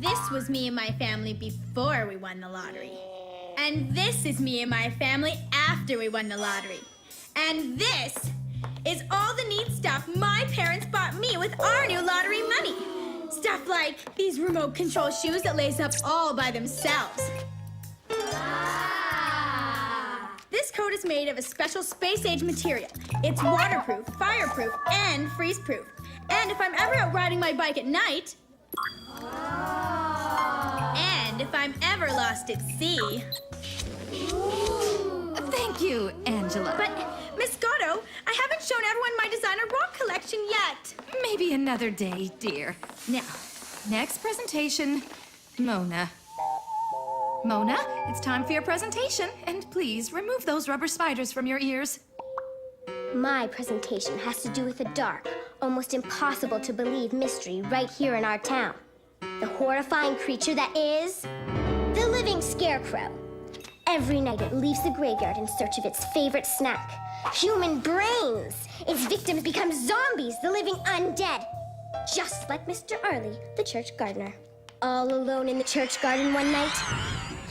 This was me and my family before we won the lottery. And this is me and my family after we won the lottery. And this is all the neat stuff my parents bought me with our new lottery money. Stuff like these remote control shoes that lace up all by themselves. This coat is made of a special space-age material. It's waterproof, fireproof, and freeze-proof. And if I'm ever out riding my bike at night, and if I'm ever lost at sea. Thank you, Angela. But, Miss Gatto, I haven't shown everyone my designer rock collection yet. Maybe another day, dear. Now, next presentation, Mona. Mona, it's time for your presentation, and please remove those rubber spiders from your ears. My presentation has to do with a dark, almost impossible to believe mystery right here in our town. The horrifying creature that is the living scarecrow. Every night it leaves the graveyard in search of its favorite snack, human brains. Its victims become zombies, the living undead. Just like Mr. Arley, the church gardener. All alone in the church garden one night,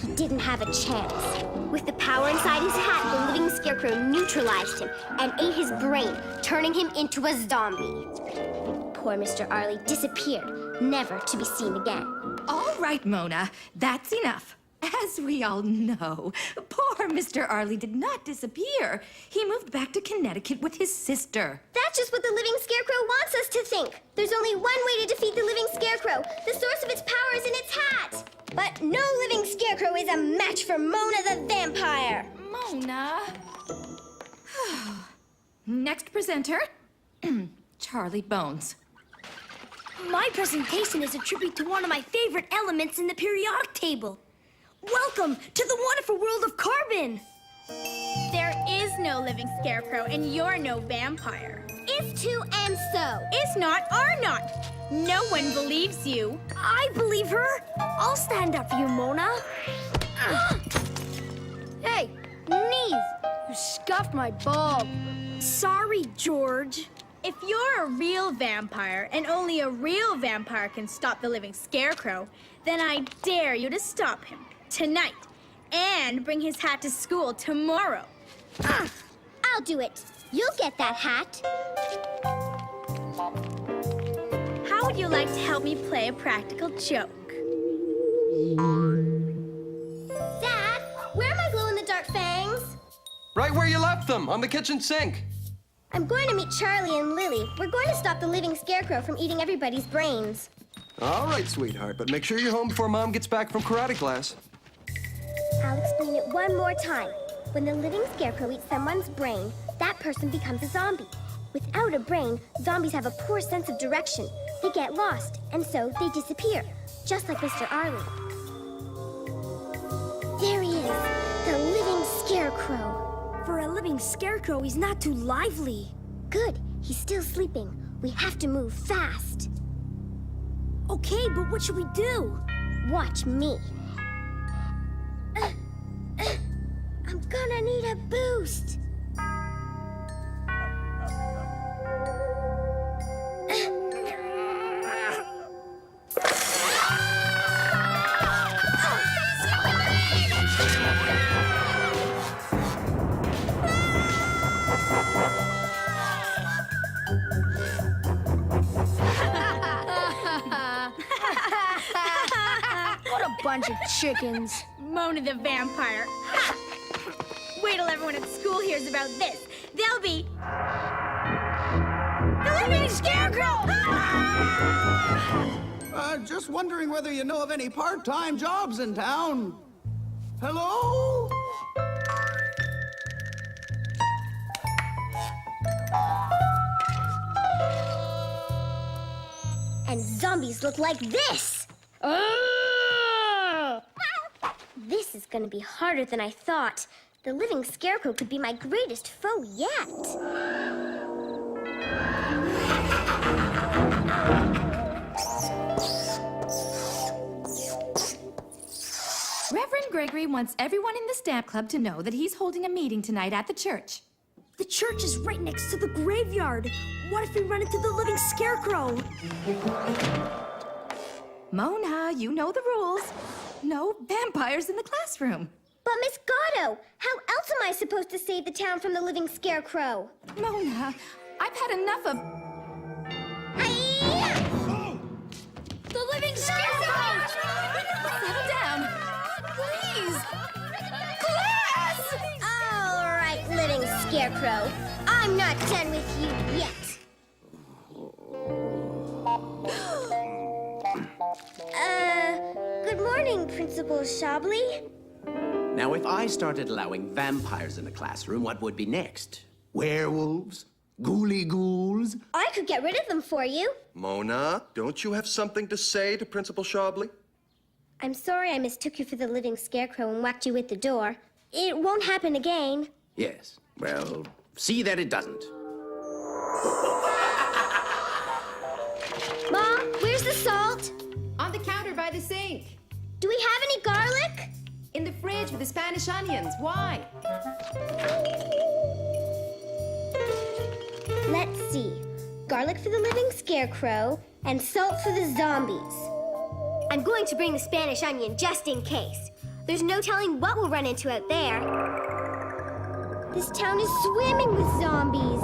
he didn't have a chance. With the power inside his hat, the living scarecrow neutralized him and ate his brain, turning him into a zombie. Poor Mr. Arley disappeared, never to be seen again. All right, Mona, that's enough. As we all know, poor Mr. Arley did not disappear. He moved back to Connecticut with his sister. That's just what the living scarecrow wants us to think. There's only one way to defeat the living scarecrow. The source of its power is in its hat. But no living scarecrow is a match for Mona the vampire. Mona. Next presenter, Charlie Bones. My presentation is a tribute to one of my favorite elements in the periodic table. Welcome to the wonderful world of carbon! There is no living scarecrow, and you're no vampire. Is to and so. Is not, are not. No one believes you. I believe her. I'll stand up for you, Mona. Hey, Neve, you scuffed my bulb. Sorry, George. If you're a real vampire, and only a real vampire can stop the living scarecrow, then I dare you to stop him tonight and bring his hat to school tomorrow. I'll do it. You'll get that hat. How would you like to help me play a practical joke? Dad, where are my glow-in-the-dark fangs? Right where you left them, on the kitchen sink. I'm going to meet Charlie and Lily. We're going to stop the living scarecrow from eating everybody's brains. All right, sweetheart, but make sure you're home before Mom gets back from karate class. I'll explain it one more time. When the living scarecrow eats someone's brain, that person becomes a zombie. Without a brain, zombies have a poor sense of direction. They get lost, and so they disappear, just like Mr. Arley. There he is, the living scarecrow. For a living scarecrow, he's not too lively. Good, he's still sleeping. We have to move fast. Okay, but what should we do? Watch me. I'm gonna need a boost. What a bunch of chickens. Mona the vampire. Ha! Wait till everyone at school hears about this. They'll be... the living scarecrow! Just wondering whether you know of any part-time jobs in town. Hello? And zombies look like this. This is gonna be harder than I thought. The living scarecrow could be my greatest foe yet. Reverend Gregory wants everyone in the Stamp Club to know that he's holding a meeting tonight at the church. The church is right next to the graveyard. What if we run into the living scarecrow? Mona, you know the rules. No vampires in the classroom. But Miss Gatto, how else am I supposed to save the town from the living scarecrow? Mona, I've had enough of... Hi-ya! The living scarecrow! Settle down. Please. Class! All right, living scarecrow. I'm not done with you yet. Good morning, Principal Shobley. Now, if I started allowing vampires in the classroom, what would be next? Werewolves? Ghouly ghouls? I could get rid of them for you. Mona, don't you have something to say to Principal Shobley? I'm sorry I mistook you for the living scarecrow and whacked you with the door. It won't happen again. Yes. Well, see that it doesn't. Ma, where's the salt? On the counter by the sink. Do we have any garlic? In the fridge with the Spanish onions. Why? Let's see. Garlic for the living scarecrow and salt for the zombies. I'm going to bring the Spanish onion just in case. There's no telling what we'll run into out there. This town is swimming with zombies.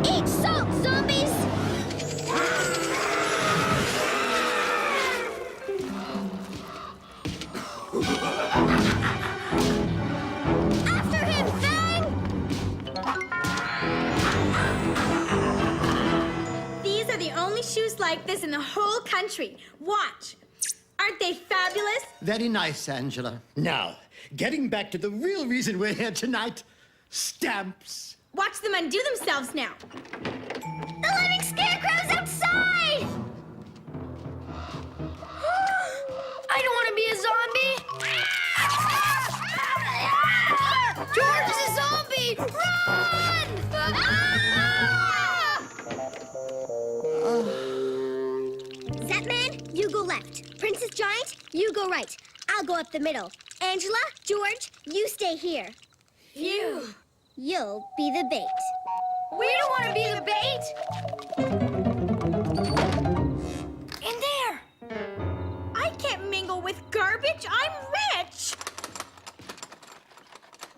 Eat salt, zombies! After him, Fang! These are the only shoes like this in the whole country. Watch. Aren't they fabulous? Very nice, Angela. Now, getting back to the real reason we're here tonight, stamps. Watch them undo themselves now. The living scarecrow's outside! I don't want to be a zombie! George is a zombie! Run! Zapman, you go left. Princess Giant, you go right. I'll go up the middle. Angela, George, you stay here. Phew! You'll be the bait. We don't want to be the bait! In there! I can't mingle with garbage. I'm rich.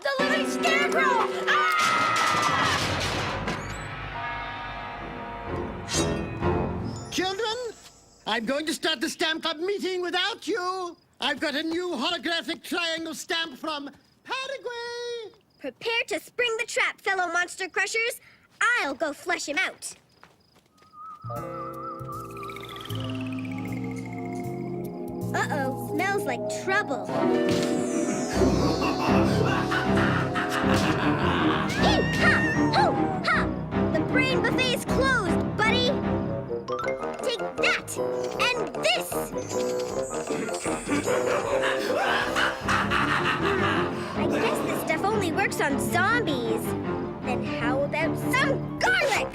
The living scarecrow! Children, I'm going to start the Stamp Club meeting without you. I've got a new holographic triangle stamp from Paraguay. Prepare to spring the trap, fellow monster crushers. I'll go flush him out. Uh-oh, smells like trouble. Eek-ha! Hoo-ha! The brain buffet is closed, buddy. Take that! And this! I guess this stuff only works on zombies. Then how about some garlic?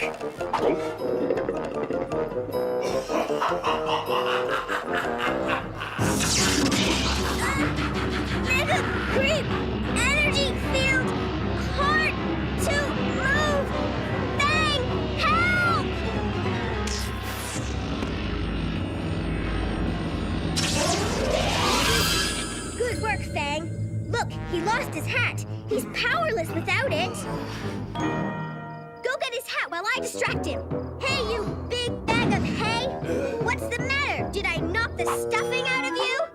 Mega creep! Energy field! Hard to move! Bang! Help! Good work, Fang. Look, he lost his hat. He's powerless without it. Go get his hat while I distract him. Hey, you big bag of hay! What's the matter? Did I knock the stuffing out of you?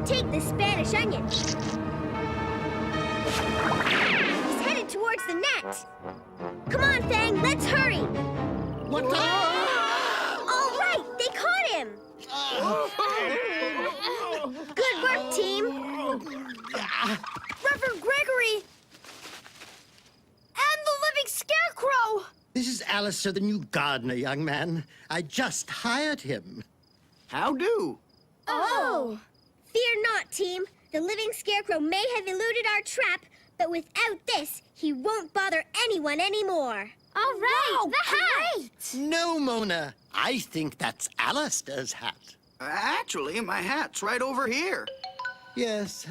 Take the Spanish onion. He's headed towards the net. Come on, Fang, let's hurry. What the... All right, they caught him. Good work, team. Reverend Gregory! And the living scarecrow! This is Alistair, the new gardener, young man. I just hired him. How do? Oh! Fear not, team. The living scarecrow may have eluded our trap, but without this, he won't bother anyone anymore. All right, the hat! No, Mona. I think that's Alistair's hat. Actually, my hat's right over here. Yes.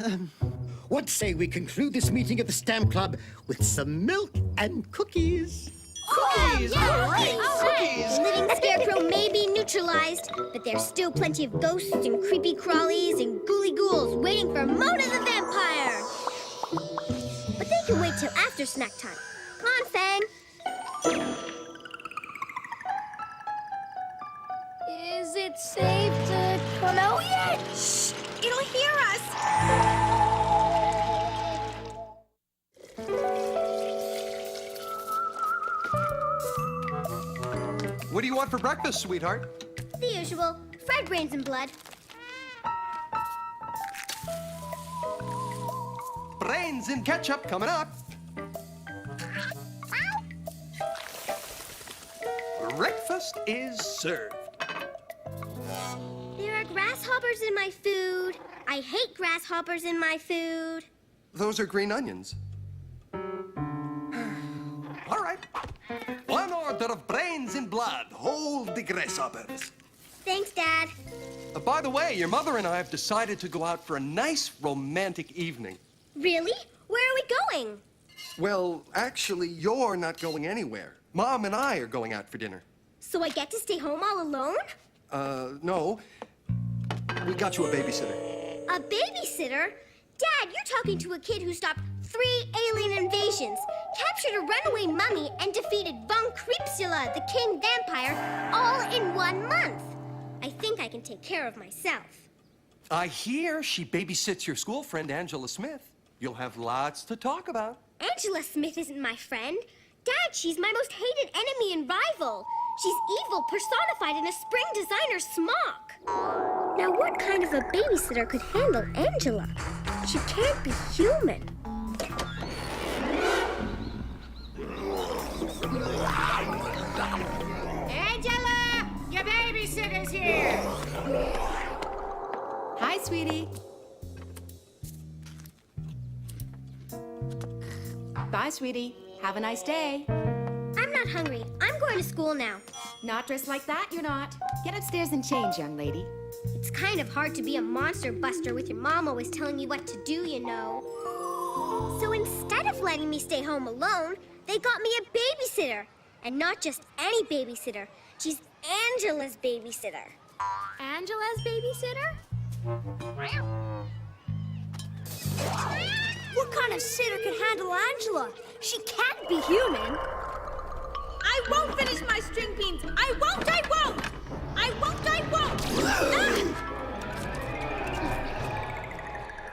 What say we conclude this meeting of the Stamp Club with some milk and cookies? Cookies! All right, cookies! Living Scarecrow may be neutralized, but there's still plenty of ghosts and creepy crawlies and ghouly ghouls waiting for Mona the Vampire. But they can wait till after snack time. Come on, Fang. Is it safe to come out yet? Shh! It'll hear us! What do you want for breakfast, sweetheart? The usual. Fried brains and blood. Brains and ketchup coming up. Breakfast is served. There are grasshoppers in my food. I hate grasshoppers in my food. Those are green onions. All right. One order of brains and blood. Hold the grasshoppers. Thanks, Dad. By the way, your mother and I have decided to go out for a nice romantic evening. Really? Where are we going? Well, actually, you're not going anywhere. Mom and I are going out for dinner. So I get to stay home all alone? No. We got you a babysitter. A babysitter? Dad, you're talking to a kid who stopped 3 alien invasions, captured a runaway mummy, and defeated Von Creepsula, the king vampire, all in 1 month. I think I can take care of myself. I hear she babysits your school friend, Angela Smith. You'll have lots to talk about. Angela Smith isn't my friend. Dad, she's my most hated enemy and rival. She's evil personified in a spring designer smock. Now, what kind of a babysitter could handle Angela? She can't be human. Angela, your babysitter's here. Hi, sweetie. Bye, sweetie. Have a nice day. I'm not hungry. I'm going to school now. Not dressed like that, you're not. Get upstairs and change, young lady. It's kind of hard to be a monster buster with your mom always telling you what to do, you know. So instead of letting me stay home alone, they got me a babysitter. And not just any babysitter. She's Angela's babysitter. Angela's babysitter? What kind of sitter can handle Angela? She can't be human. I won't finish my string beans! I won't! I won't! I won't! I won't! Ah!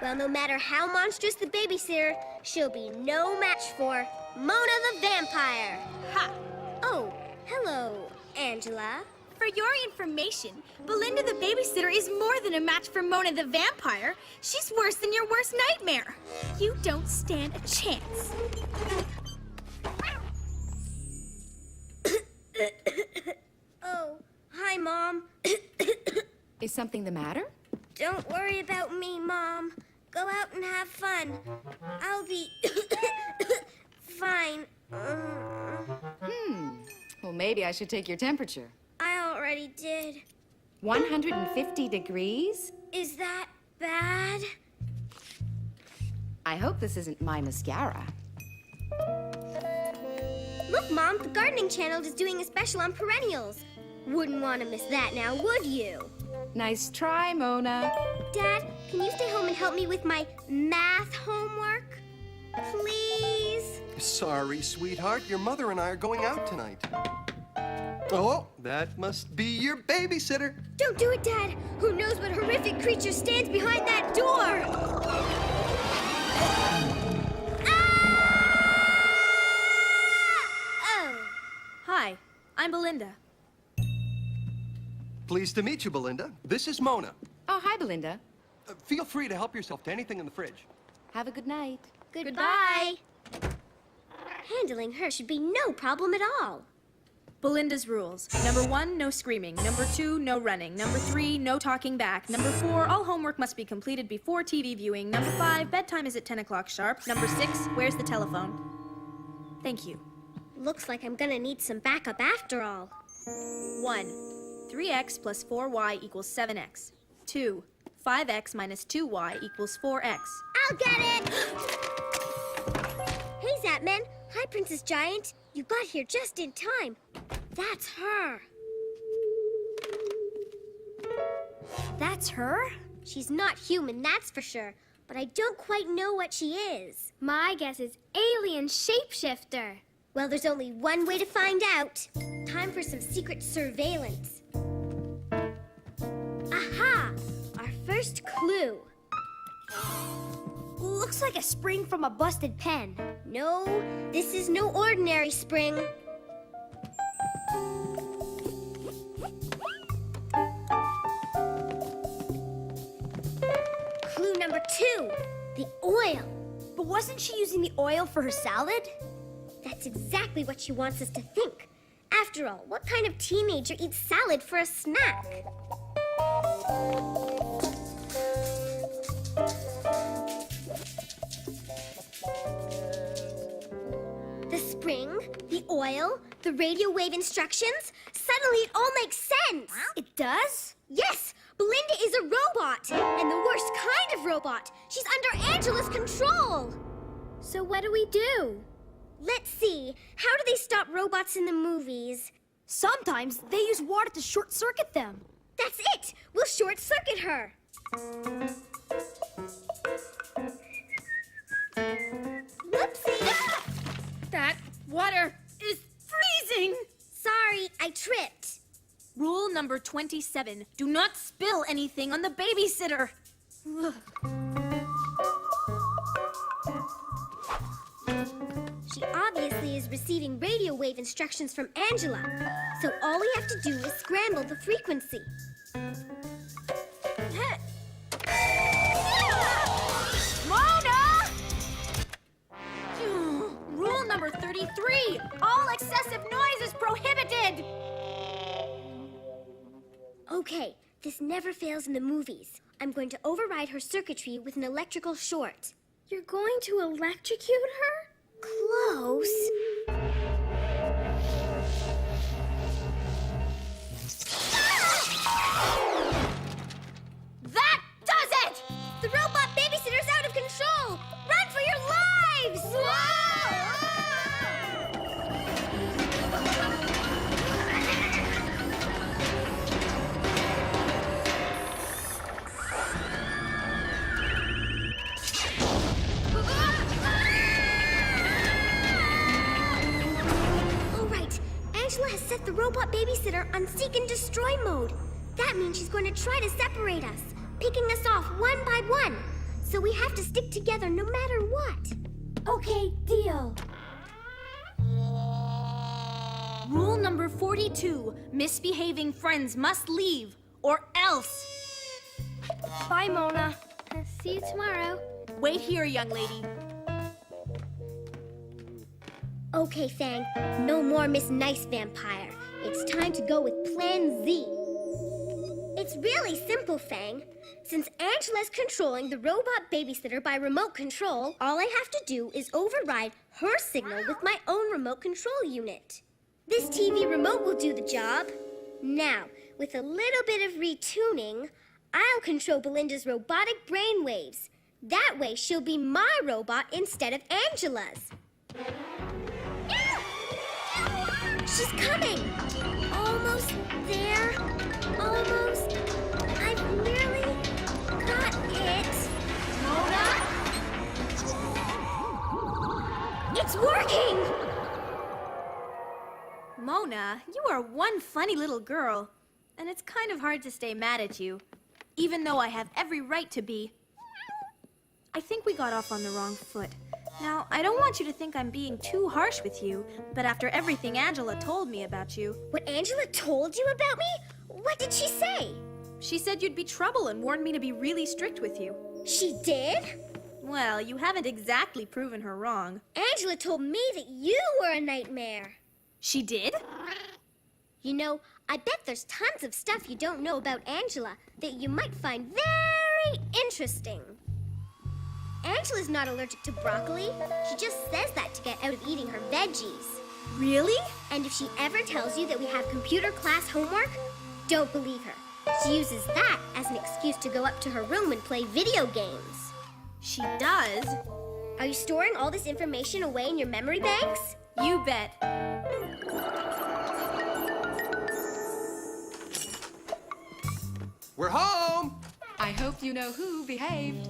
Well, no matter how monstrous the babysitter, she'll be no match for Mona the Vampire. Ha! Oh, hello, Angela. For your information, Belinda the babysitter is more than a match for Mona the vampire. She's worse than your worst nightmare. You don't stand a chance. Oh, hi, Mom. Is something the matter? Don't worry about me, Mom. Go out and have fun. I'll be fine. Well, maybe I should take your temperature. I already did. 150 degrees? Is that bad? I hope this isn't my mascara. Look, Mom, the gardening channel is doing a special on perennials. Wouldn't want to miss that now, would you? Nice try, Mona. Dad, can you stay home and help me with my math homework? Please? Sorry, sweetheart. Your mother and I are going out tonight. Oh, that must be your babysitter. Don't do it, Dad. Who knows what horrific creature stands behind that door? Oh. Hi, I'm Belinda. Pleased to meet you, Belinda. This is Mona. Oh, hi, Belinda. Feel free to help yourself to anything in the fridge. Have a good night. Goodbye. Handling her should be no problem at all. Belinda's rules. Number 1, no screaming. Number 2, no running. Number 3, no talking back. Number 4, all homework must be completed before TV viewing. Number 5, bedtime is at 10 o'clock sharp. Number 6, where's the telephone? Thank you. Looks like I'm gonna need some backup after all. 1, 3x plus 4y equals 7x. 2, 5x minus 2y equals 4x. I'll get it! Hey, Zapman. Hi, Princess Giant. You got here just in time. That's her. That's her? She's not human, that's for sure. But I don't quite know what she is. My guess is alien shapeshifter. Well, there's only one way to find out. Time for some secret surveillance. Aha! Our first clue. Looks like a spring from a busted pen. No, this is no ordinary spring. Clue number 2, the oil. But wasn't she using the oil for her salad? That's exactly what she wants us to think. After all, what kind of teenager eats salad for a snack? The spring, the oil, the radio wave instructions. Suddenly it all makes sense. It does? Yes, Belinda is a robot, and the worst kind of robot. She's under Angela's control. So what do we do? Let's see, how do they stop robots in the movies? Sometimes they use water to short-circuit them. That's it! We'll short-circuit her. Whoopsie! That water is freezing! Sorry, I tripped. Rule number 27. Do not spill anything on the babysitter. Ugh. She obviously is receiving radio wave instructions from Angela. So all we have to do is scramble the frequency. Mona! Rule number 33. All excessive noise is prohibited. Okay, this never fails in the movies. I'm going to override her circuitry with an electrical short. You're going to electrocute her? Close. That does it! The robot babysitter's out of control! Run for your lives! All right, Angela has set the robot babysitter on seek and destroy mode. That means she's going to try to separate us, picking us off one by one. So we have to stick together no matter what. Okay, deal. Rule number 42. Misbehaving friends must leave, or else. Bye, Mona. See you tomorrow. Wait here, young lady. Okay, Fang, no more Miss Nice Vampire. It's time to go with Plan Z. It's really simple, Fang. Since Angela's controlling the robot babysitter by remote control, all I have to do is override her signal with my own remote control unit. This TV remote will do the job. Now, with a little bit of retuning, I'll control Belinda's robotic brainwaves. That way she'll be my robot instead of Angela's. She's coming! Almost there. Almost. I've nearly got it. Mona? It's working! Mona, you are one funny little girl. And it's kind of hard to stay mad at you. Even though I have every right to be. I think we got off on the wrong foot. Now, I don't want you to think I'm being too harsh with you, but after everything Angela told me about you... What Angela told you about me? What did she say? She said you'd be trouble and warned me to be really strict with you. She did? Well, you haven't exactly proven her wrong. Angela told me that you were a nightmare. She did? You know, I bet there's tons of stuff you don't know about Angela that you might find very interesting. Angela's not allergic to broccoli. She just says that to get out of eating her veggies. Really? And if she ever tells you that we have computer class homework, don't believe her. She uses that as an excuse to go up to her room and play video games. She does? Are you storing all this information away in your memory banks? You bet. We're home! I hope you know who behaved.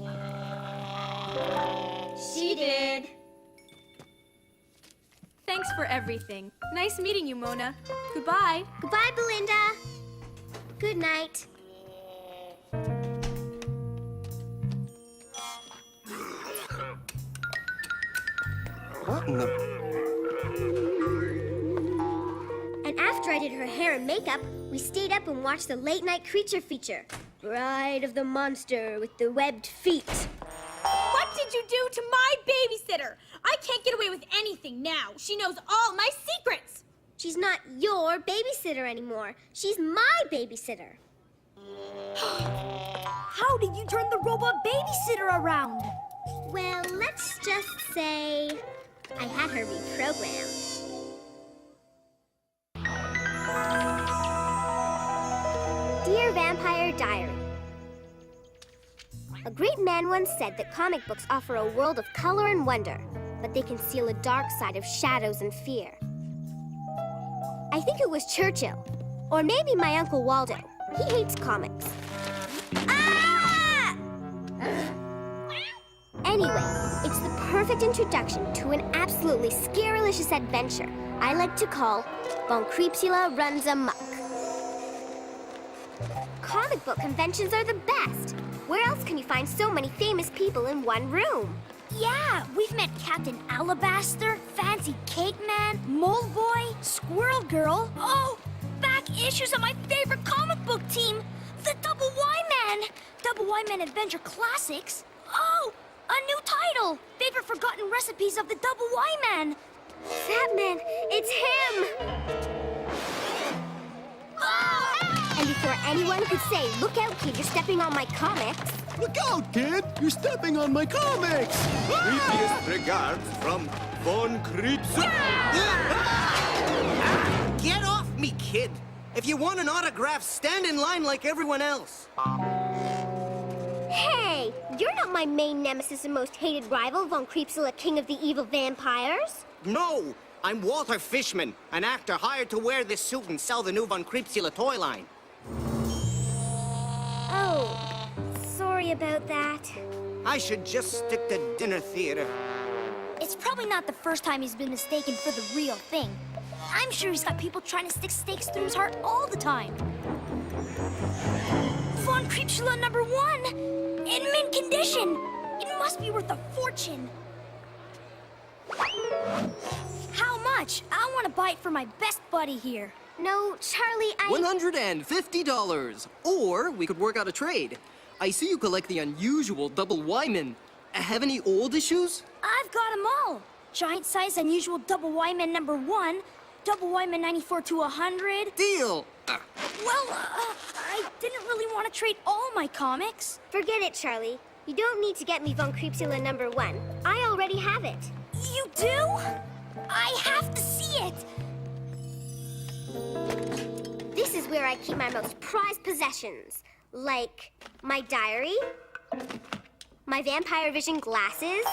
She did. Thanks for everything. Nice meeting you, Mona. Goodbye. Goodbye, Belinda. Good night. What in the... And after I did her hair and makeup, we stayed up and watched the late night creature feature. Bride of the monster with the webbed feet. What did you do to my babysitter? I can't get away with anything now. She knows all my secrets. She's not your babysitter anymore. She's my babysitter. How did you turn the robot babysitter around? Well, let's just say I had her reprogrammed. Dear Vampire Diary, a great man once said that comic books offer a world of color and wonder, but they conceal a dark side of shadows and fear. I think it was Churchill, or maybe my Uncle Waldo. He hates comics. Ah! Anyway, it's the perfect introduction to an absolutely scarelicious adventure I like to call Von Creepsula Runs Amok. Comic book conventions are the best. Where else can you find so many famous people in one room? Yeah, we've met Captain Alabaster, Fancy Cake Man, Mole Boy, Squirrel Girl. Oh, back issues of my favorite comic book team, the Double Y-Man. Double Y-Man Adventure Classics. Oh, a new title. Favorite Forgotten Recipes of the Double Y-Man. Sapman, it's him! Oh! And before anyone could say, look out, kid, you're stepping on my comics, Look out, kid! You're stepping on my comics! Creepiest regards from Von Creepsula. Get off me, kid! If you want an autograph, stand in line like everyone else. Hey, you're not my main nemesis and most hated rival, Von Creepsula, King of the Evil Vampires. No, I'm Walter Fishman, an actor hired to wear this suit and sell the new Von Creepsula toy line. Oh, sorry about that. I should just stick to dinner theater. It's probably not the first time he's been mistaken for the real thing. I'm sure he's got people trying to stick stakes through his heart all the time. Von Creepsula #1! In mint condition! It must be worth a fortune. How much? I want to buy it for my best buddy here. No, Charlie, $150. Or we could work out a trade. I see you collect the unusual Double Wyman. Have any old issues? I've got them all. Giant size unusual Double Wyman #1, Double Wyman 94 to 100. Deal! Well, I didn't really want to trade all my comics. Forget it, Charlie. You don't need to get me Von Creepsula #1. I already have it. You do? I have to see it. This is where I keep my most prized possessions, like my diary, my Vampire Vision glasses,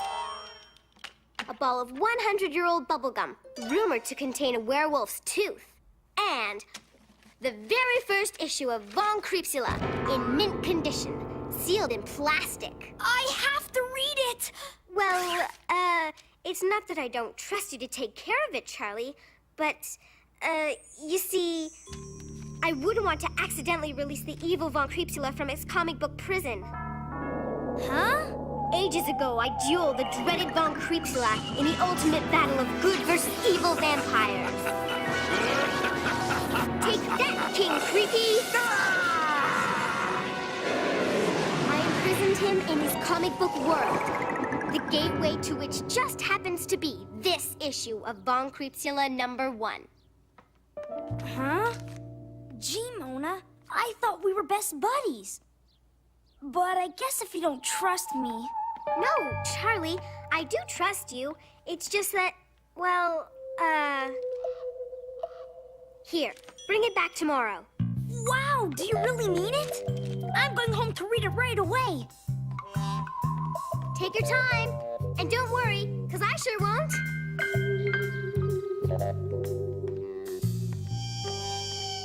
a ball of 100-year-old bubblegum, rumored to contain a werewolf's tooth, and the very first issue of Von Creepsula in mint condition, sealed in plastic. I have to read it. Well, it's not that I don't trust you to take care of it, Charlie, but, you see, I wouldn't want to accidentally release the evil Von Creepsula from its comic book prison. Huh? Ages ago, I dueled the dreaded Von Creepsula in the ultimate battle of good versus evil vampires. Take that, King Creepy! I imprisoned him in his comic book world, the gateway to which just happens to be this issue of Von Creepsula #1. Huh? Gee, Mona, I thought we were best buddies. But I guess if you don't trust me... No, Charlie, I do trust you. It's just that, well, Here, bring it back tomorrow. Wow, do you really mean it? I'm going home to read it right away. Take your time. And don't worry, because I sure won't.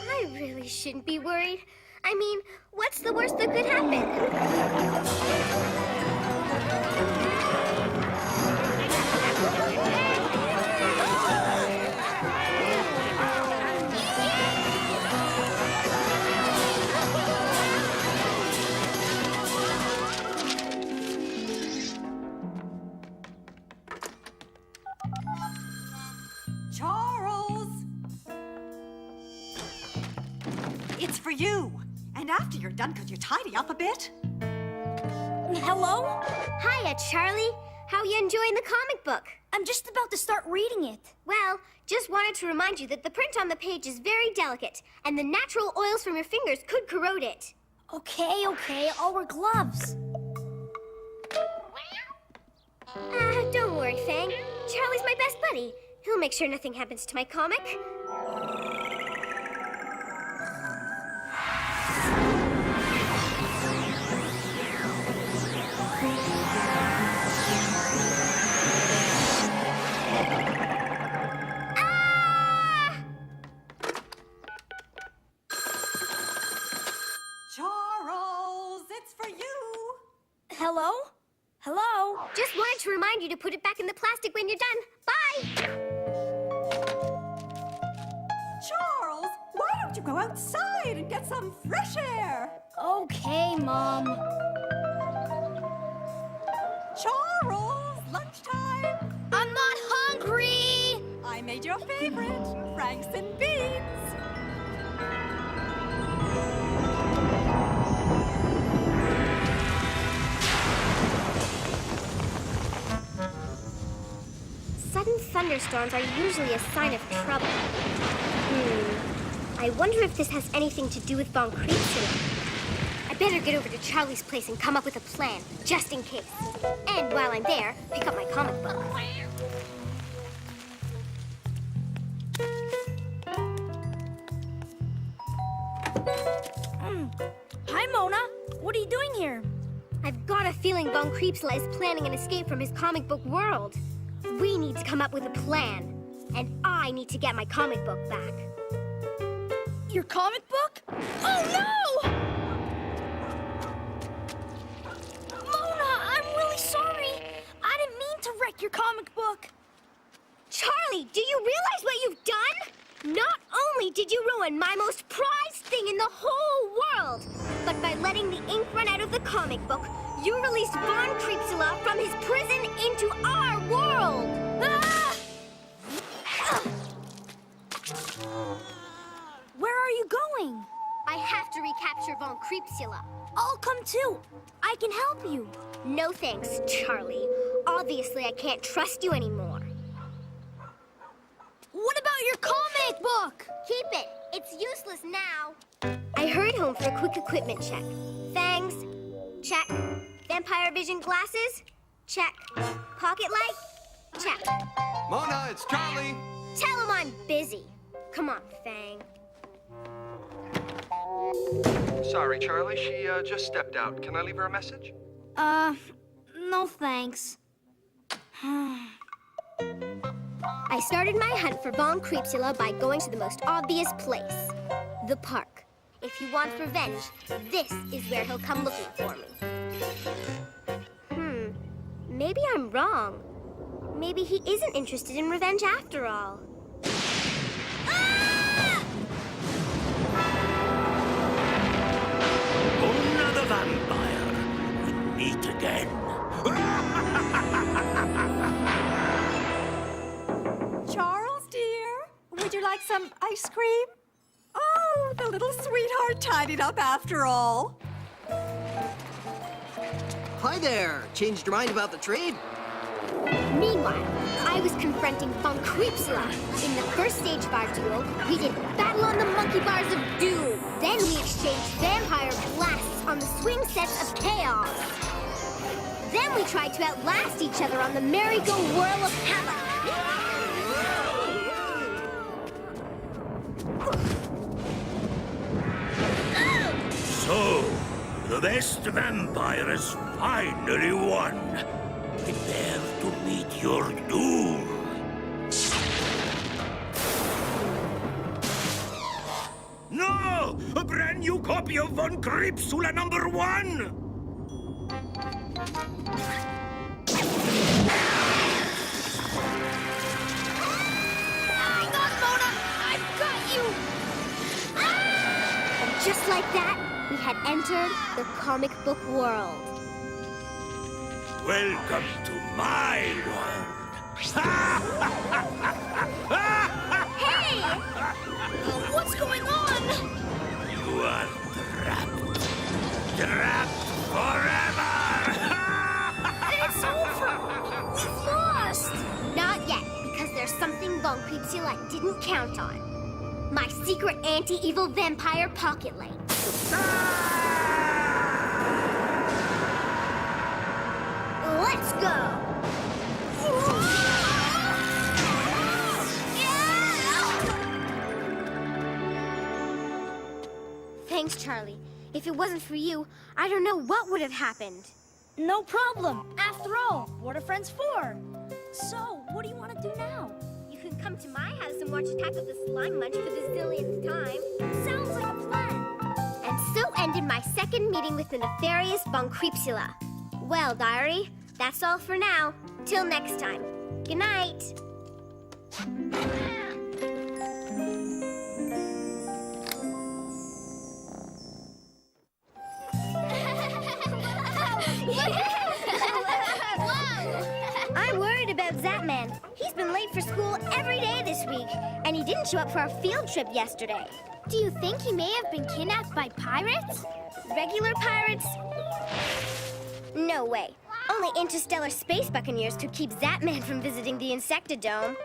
I really shouldn't be worried. I mean, what's the worst that could happen? Charles! It's for you. And after you're done, could you tidy up a bit? Hello? Hiya, Charlie. How are you enjoying the comic book? I'm just about to start reading it. Well, just wanted to remind you that the print on the page is very delicate, and the natural oils from your fingers could corrode it. Okay, I'll wear gloves. Don't worry, Fang. Charlie's my best buddy. He'll make sure nothing happens to my comic. Charles, it's for you. Hello? Hello? Just wanted to remind you to put it back in the plastic when you're done. Bye! Charles, why don't you go outside and get some fresh air? Okay, Mom. Charles, lunchtime. I'm not hungry! I made your favorite, Franks and beans. Sudden thunderstorms are usually a sign of trouble. I wonder if this has anything to do with Von Creepsula. I better get over to Charlie's place and come up with a plan, just in case. And while I'm there, pick up my comic book. Hi, Mona. What are you doing here? I've got a feeling Von Creepsula is planning an escape from his comic book world. We need to come up with a plan. And I need to get my comic book back. Your comic book? Oh, no! Mona, I'm really sorry. I didn't mean to wreck your comic book. Charlie, do you realize what you've done? Not only did you ruin my most prized thing in the whole world, but by letting the ink run out of the comic book, you released Von Creepsula from his prison into our world! Ah! Where are you going? I have to recapture Von Creepsula. I'll come too. I can help you. No thanks, Charlie. Obviously, I can't trust you anymore. What about your comic book? Keep it. It's useless now. I hurried home for a quick equipment check. Fangs? Check. Vampire vision glasses? Check. Pocket light? Check. Mona, it's Charlie. Tell him I'm busy. Come on, Fang. Sorry, Charlie. She just stepped out. Can I leave her a message? No thanks. I started my hunt for Von Creepsula by going to the most obvious place, the park. If he wants revenge, this is where he'll come looking for me. Maybe I'm wrong. Maybe he isn't interested in revenge after all. Mona the vampire. We meet again. Charles, dear, would you like some ice cream? Oh, the little sweetheart tidied up after all. Hi there. Changed your mind about the trade? Meanwhile, I was confronting Von Creepsula. In the first stage of our duel, we did battle on the monkey bars of doom. Then we exchanged vampire blasts on the swing sets of chaos. Then we tried to outlast each other on the merry-go-whirl of havoc. So, the best vampire has finally won. Prepare to meet your doom. No! A brand new copy of Von Cripsula #1! Hang on, Mona! I've got you! And just like that, we had entered the comic book world. Welcome to my world. Hey! What's going on? You are trapped. Trapped forever! It's over! We've lost! Not yet, because there's something Von Cripsula didn't count on. My secret anti-evil vampire pocket light. Let's go! Thanks, Charlie. If it wasn't for you, I don't know what would have happened. No problem. After all, what are friends for? So, what do you want to do now? You can come to my house and watch Attack of the Slime Munch for the zillionth time. Sounds like a plan. And so ended my second meeting with the nefarious Von Cripsula. Well, diary, that's all for now. Till next time. Good night. I'm worried about Zapman. He's been late for school every day this week, and he didn't show up for our field trip yesterday. Do you think he may have been kidnapped by pirates? Regular pirates? No way. Only interstellar space buccaneers could keep Zapman from visiting the Insectodome.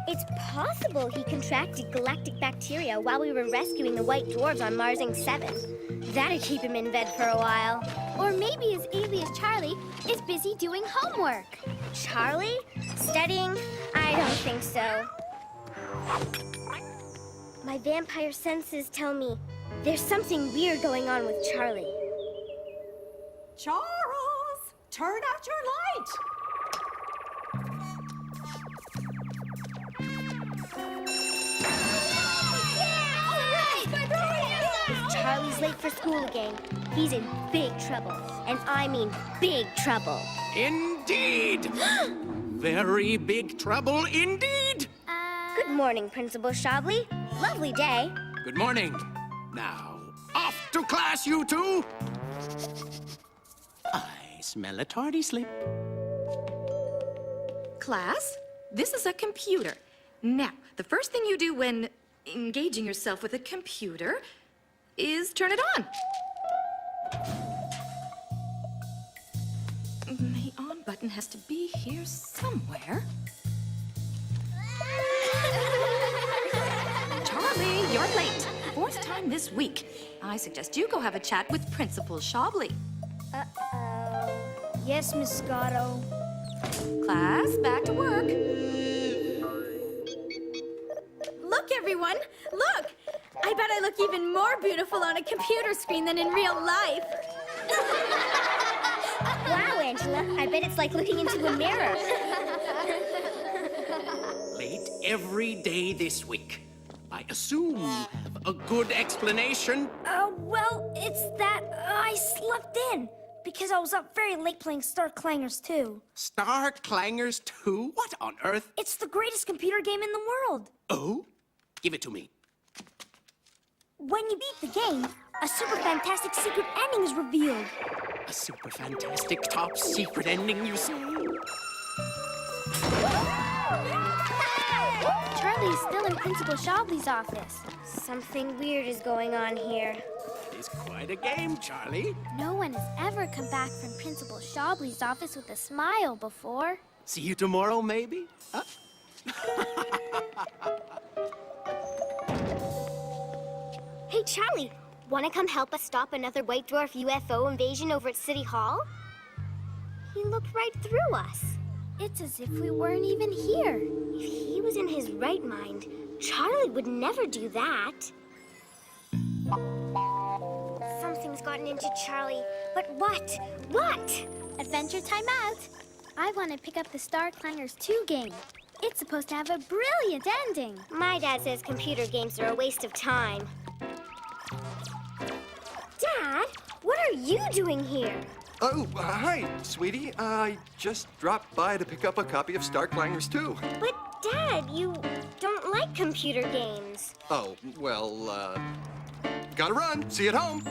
It's possible he contracted galactic bacteria while we were rescuing the white dwarves on Mars Inc. 7. That'd keep him in bed for a while. Or maybe his alias Charlie is busy doing homework. Charlie? Studying? I don't think so. My vampire senses tell me there's something weird going on with Charlie. Charles, turn out your light. If Charlie's late for school again, he's in big trouble. And I mean big trouble. Indeed! Very big trouble indeed! Good morning, Principal Shobley. Lovely day. Good morning. Now, off to class, you two! I smell a tardy slip. Class, this is a computer. Now, the first thing you do when engaging yourself with a computer is turn it on. The on button has to be here somewhere. Charlie, you're late. Fourth time this week. I suggest you go have a chat with Principal Shobley. Uh-oh. Yes, Miss Scotto. Class, back to work. Look, everyone! Look! I bet I look even more beautiful on a computer screen than in real life. Wow, Angela. I bet it's like looking into a mirror. Late every day this week. I assume you have a good explanation. Well, it's that I slept in because I was up very late playing Star Clangers 2. Star Clangers 2? What on earth? It's the greatest computer game in the world. Oh? Give it to me. When you beat the game, a super fantastic secret ending is revealed. A super fantastic top secret ending, you say? Charlie's still in Principal Shobley's office. Something weird is going on here. It is quite a game, Charlie. No one has ever come back from Principal Shobley's office with a smile before. See you tomorrow, maybe? Huh? Hey, Charlie, want to come help us stop another white dwarf UFO invasion over at City Hall? He looked right through us. It's as if we weren't even here. If he was in his right mind, Charlie would never do that. Something's gotten into Charlie, but what? What? Adventure time out. I want to pick up the Star Clangers 2 game. It's supposed to have a brilliant ending. My dad says computer games are a waste of time. Dad, what are you doing here? Oh, hi, sweetie. I just dropped by to pick up a copy of Star Clangers 2. But, Dad, you don't like computer games. Oh, well, gotta run. See you at home.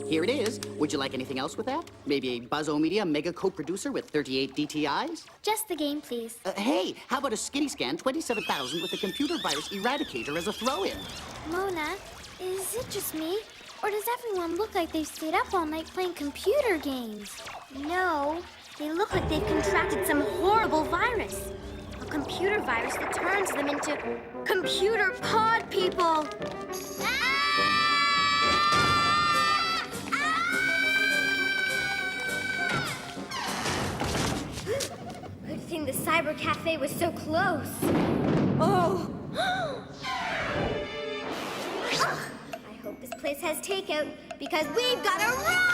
Here it is. Would you like anything else with that? Maybe a Buzzo Media Mega Co-Producer with 38 DTIs? Just the game, please. Hey, how about a Skinny Scan 27,000 with a computer virus eradicator as a throw-in? Mona, is it just me? Or does everyone look like they've stayed up all night playing computer games? No, they look like they've contracted some horrible virus. A computer virus that turns them into computer pod people. Good thing the cyber cafe was so close. Oh! I hope this place has takeout because we've got to run!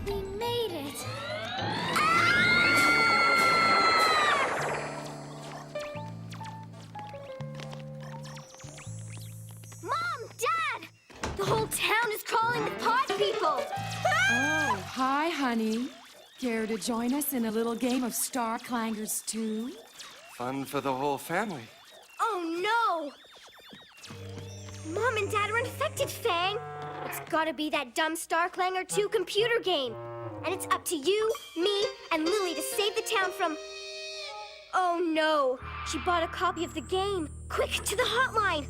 We made it. Mom! Dad! The whole town is crawling with pod people! Oh, hi, honey. Care to join us in a little game of Star Clangers 2? Fun for the whole family. Oh, no! Mom and Dad are infected, Fang! It's gotta be that dumb Star Clanger 2 computer game. And it's up to you, me, and Lily to save the town from... Oh, no. She bought a copy of the game. Quick, to the hotline!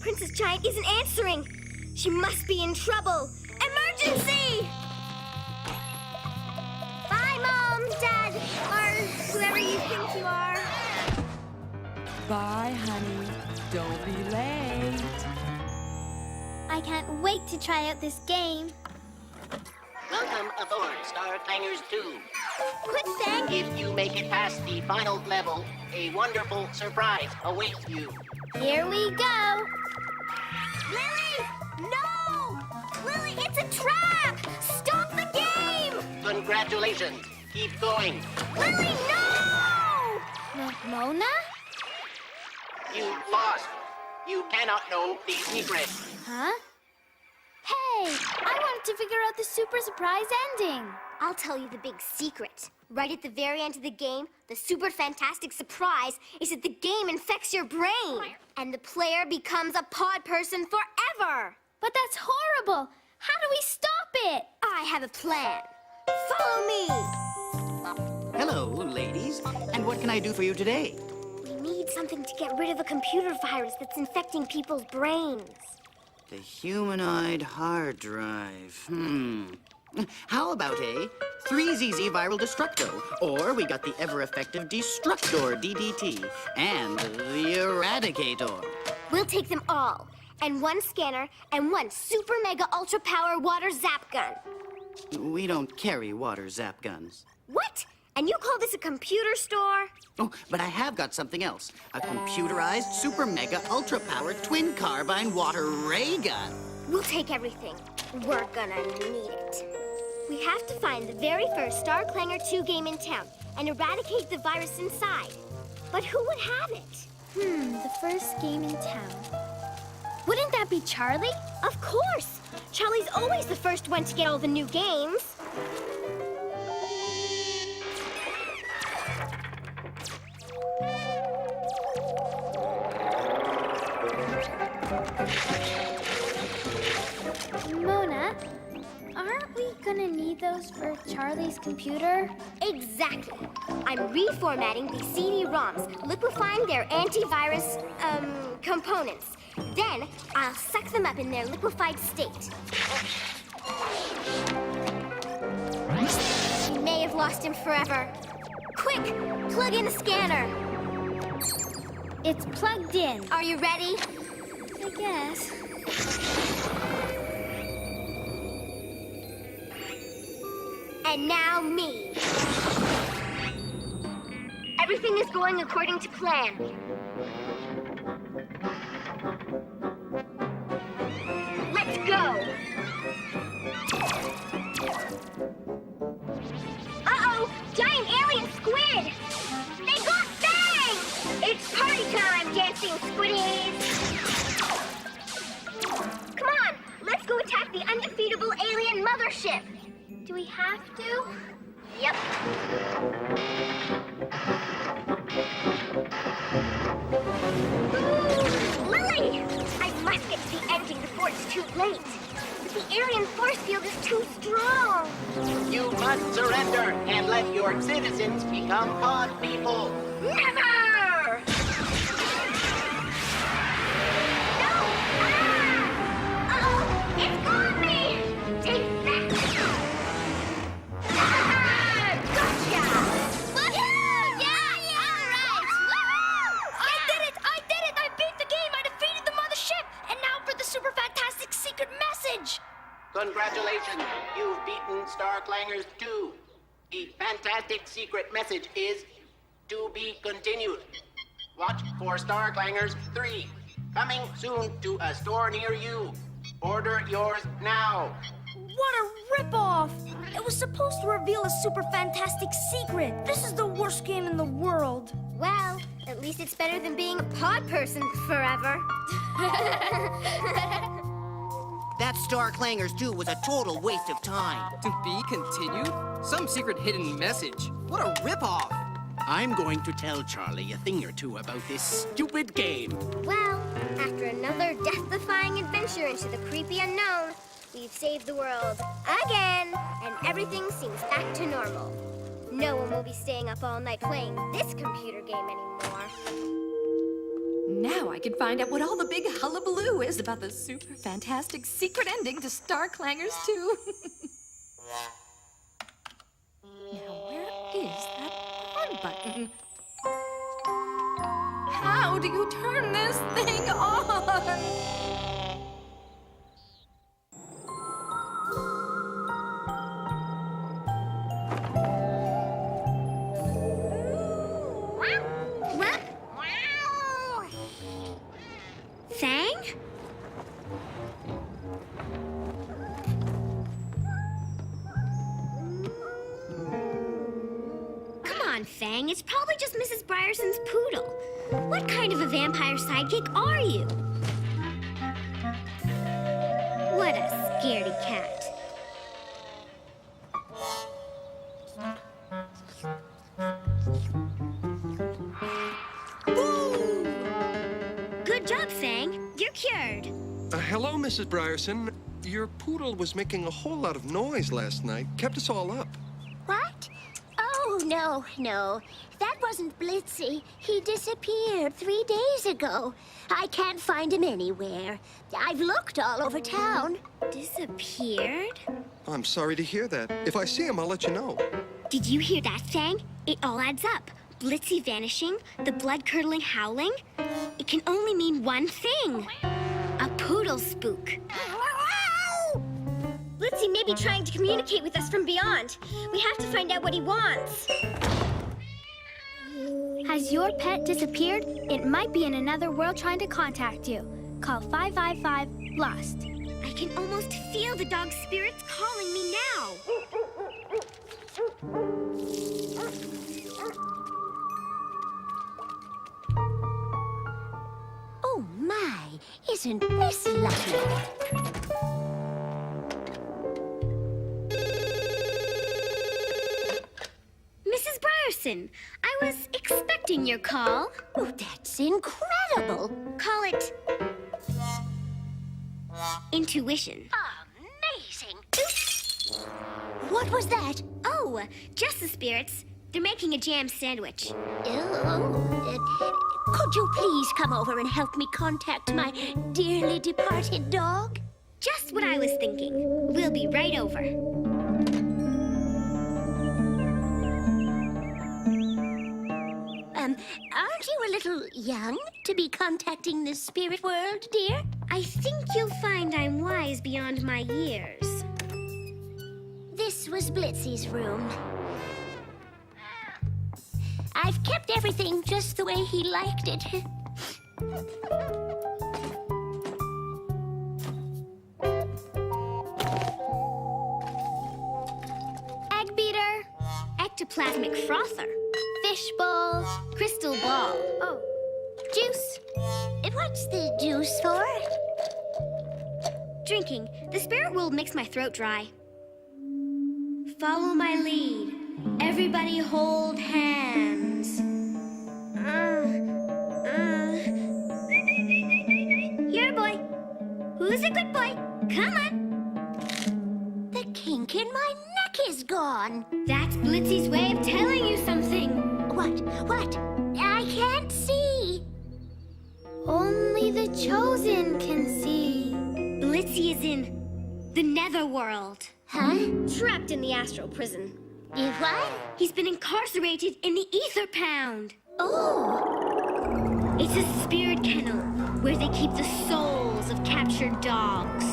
Princess Giant isn't answering. She must be in trouble. Emergency! Bye, Mom, Dad, or whoever you think you are. Bye, honey. Don't be late. I can't wait to try out this game. Welcome aboard Star Clangers 2. Quick, Fang! If you make it past the final level, a wonderful surprise awaits you. Here we go. Lily! No! Lily, it's a trap! Stop the game! Congratulations. Keep going. Lily, no! Mona? You lost. You cannot know the secret. Huh? Hey, I wanted to figure out the super surprise ending. I'll tell you the big secret. Right at the very end of the game, the super fantastic surprise is that the game infects your brain. And the player becomes a pod person forever. But that's horrible. How do we stop it? I have a plan. Follow me. Hello, ladies. And what can I do for you today? We need something to get rid of a computer virus that's infecting people's brains. The humanoid hard drive. How about a 3ZZ Viral Destructo? Or we got the ever-effective Destructor DDT and the Eradicator. We'll take them all. And one scanner and one super mega ultra power water zap gun. We don't carry water zap guns. What? And you call this a computer store? Oh, but I have got something else. A computerized super mega ultra powered twin carbine water ray gun. We'll take everything. We're gonna need it. We have to find the very first Star Clanger 2 game in town and eradicate the virus inside. But who would have it? The first game in town. Wouldn't that be Charlie? Of course! Charlie's always the first one to get all the new games. Mona, aren't we gonna need those for Charlie's computer? Exactly. I'm reformatting the CD-ROMs, liquefying their antivirus, components. Then, I'll suck them up in their liquefied state. We may have lost him forever. Quick, plug in the scanner. It's plugged in. Are you ready? I guess. And now me. Everything is going according to plan. Let's go! Okay, I must get to the ending before it's too late. The Aryan force field is too strong. You must surrender and let your citizens become pod people. Never! No! Ah! Uh-oh, it's got me! Gotcha! Woohoo! Yeah, all right! Woohoo! I did it! I beat the game! I defeated them on the ship! And now for the super fantastic secret message! Congratulations, you've beaten Starclangers 2. The fantastic secret message is to be continued. Watch for Starclangers 3. Coming soon to a store near you. Order yours now. What a ripoff! It was supposed to reveal a super fantastic secret. This is the worst game in the world. Well, at least it's better than being a pod person forever. That Starclangers 2 was a total waste of time. To be continued? Some secret hidden message. What a ripoff! I'm going to tell Charlie a thing or two about this stupid game. Well, after another death-defying adventure into the creepy unknown, we've saved the world again, and everything seems back to normal. No one will be staying up all night playing this computer game anymore. Now I can find out what all the big hullabaloo is about the super fantastic secret ending to Starclangers 2. Now, where is that on button? How do you turn this thing on? Fang? Come on, Fang. It's probably just Mrs. Bryerson's poodle. What kind of a vampire sidekick are you? What a scaredy cat. Good job, Fang. You're cured. Hello, Mrs. Brierson. Your poodle was making a whole lot of noise last night. Kept us all up. What? Oh, no. That wasn't Blitzy. He disappeared 3 days ago. I can't find him anywhere. I've looked all over town. Disappeared? I'm sorry to hear that. If I see him, I'll let you know. Did you hear that, Fang? It all adds up. Blitzy vanishing, the blood-curdling howling. It can only mean one thing. A poodle spook. Blitzy may be trying to communicate with us from beyond. We have to find out what he wants. Has your pet disappeared? It might be in another world trying to contact you. Call 555-LOST. I can almost feel the dog's spirits calling me now. Oh my, isn't this lovely? Mrs. Brierson, I was expecting your call. Oh, that's incredible. Call it intuition. Amazing. What was that? Oh, just the spirits. They're making a jam sandwich. Could you please come over and help me contact my dearly departed dog? Just what I was thinking. We'll be right over. Aren't you a little young to be contacting the spirit world, dear? I think you'll find I'm wise beyond my years. This was Blitzy's room. I've kept everything just the way he liked it. Egg beater, ectoplasmic frother, fishbowl, crystal ball. Oh, Juice. what's the juice for? Drinking. The spirit world makes my throat dry. Follow my lead. Everybody hold hands. Who's a good boy? Come on. The kink in my neck is gone. That's Blitzy's way of telling you something. What? I can't see. Only the chosen can see. Blitzy is in the netherworld. Huh? Trapped in the astral prison. What? He's been incarcerated in the Ether Pound. Oh! It's a spirit kennel where they keep the souls of captured dogs.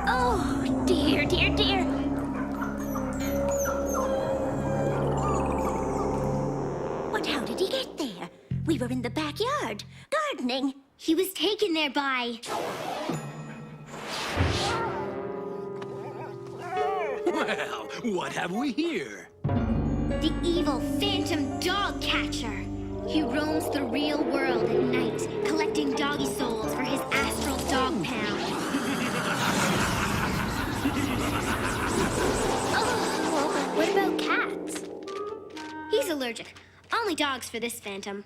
Oh, dear, dear, dear. But how did he get there? We were in the backyard, gardening. He was taken there by... Well, what have we here? the evil phantom dog catcher. He roams the real world at night, collecting doggy souls for his astral dog pound. Oh, what about cats? He's allergic. Only dogs for this phantom.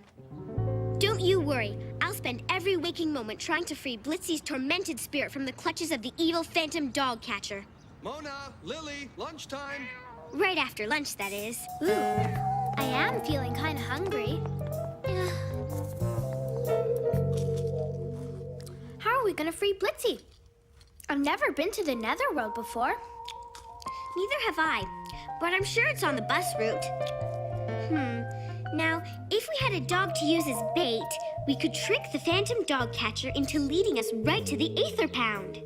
Don't you worry. I'll spend every waking moment trying to free Blitzy's tormented spirit from the clutches of the evil phantom dog catcher. Mona, Lily, lunchtime. Right after lunch, that is. Ooh, I am feeling kind of hungry. How are we gonna free Blitzy? I've never been to the Netherworld before. Neither have I, but I'm sure it's on the bus route. Now, if we had a dog to use as bait, we could trick the phantom dog catcher into leading us right to the Aether Pound.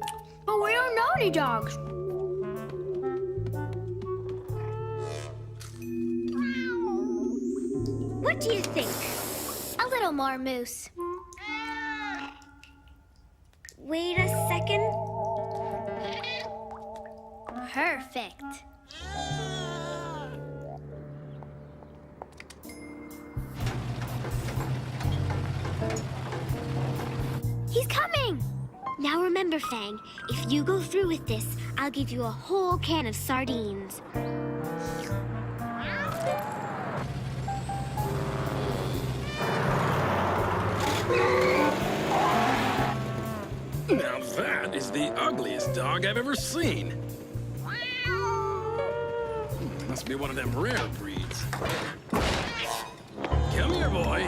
But we don't know any dogs. What do you think? A little more, Moose. Wait a second. Perfect. He's coming! Now remember, Fang, if you go through with this, I'll give you a whole can of sardines. Now that is the ugliest dog I've ever seen. Must be one of them rare breeds. Come here, boy.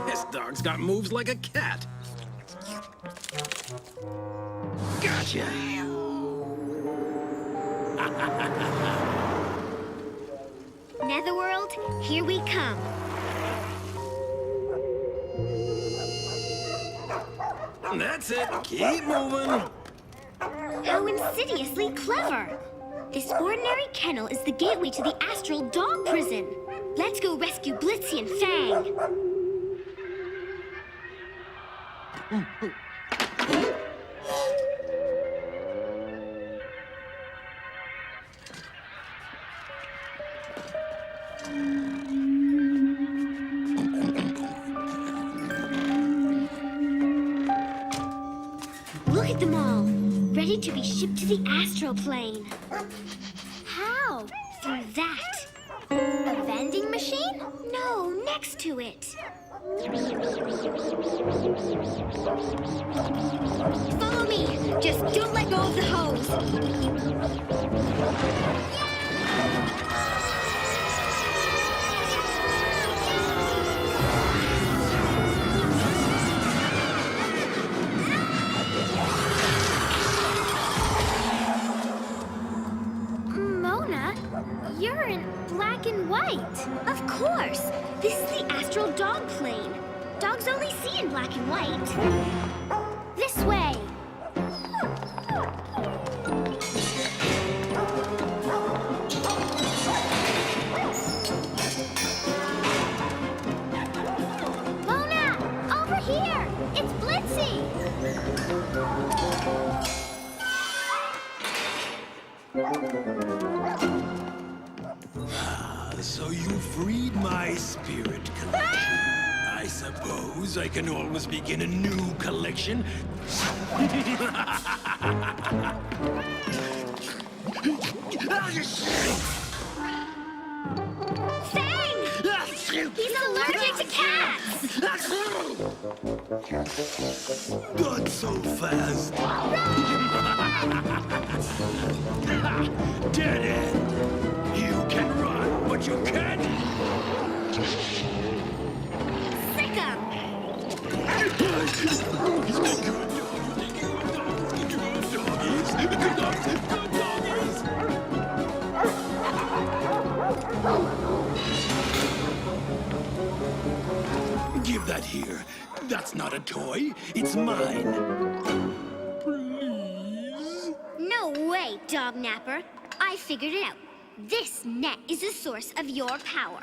This dog's got moves like a cat. Gotcha. Netherworld, here we come. That's it. Keep moving. How insidiously clever. This ordinary kennel is the gateway to the astral dog prison. Let's go rescue Blitzy and Fang. Look at them all, ready to be shipped to the astral plane. How? Through that. A vending machine? No, next to it. Follow me. Just don't let go of the hose. Mona, you're in black and white. Of course. This is the astral dog plane. Dogs only see in black and white. This way. Mona, over here. It's Blitzy. So you freed my spirit collection. I suppose I can always begin a new collection. He's allergic to cats! Not so fast. Dead end. You can run, but you can't. Sick 'em! Give that here. That's not a toy. It's mine. Please? No way, Dog Napper. I figured it out. This net is the source of your power.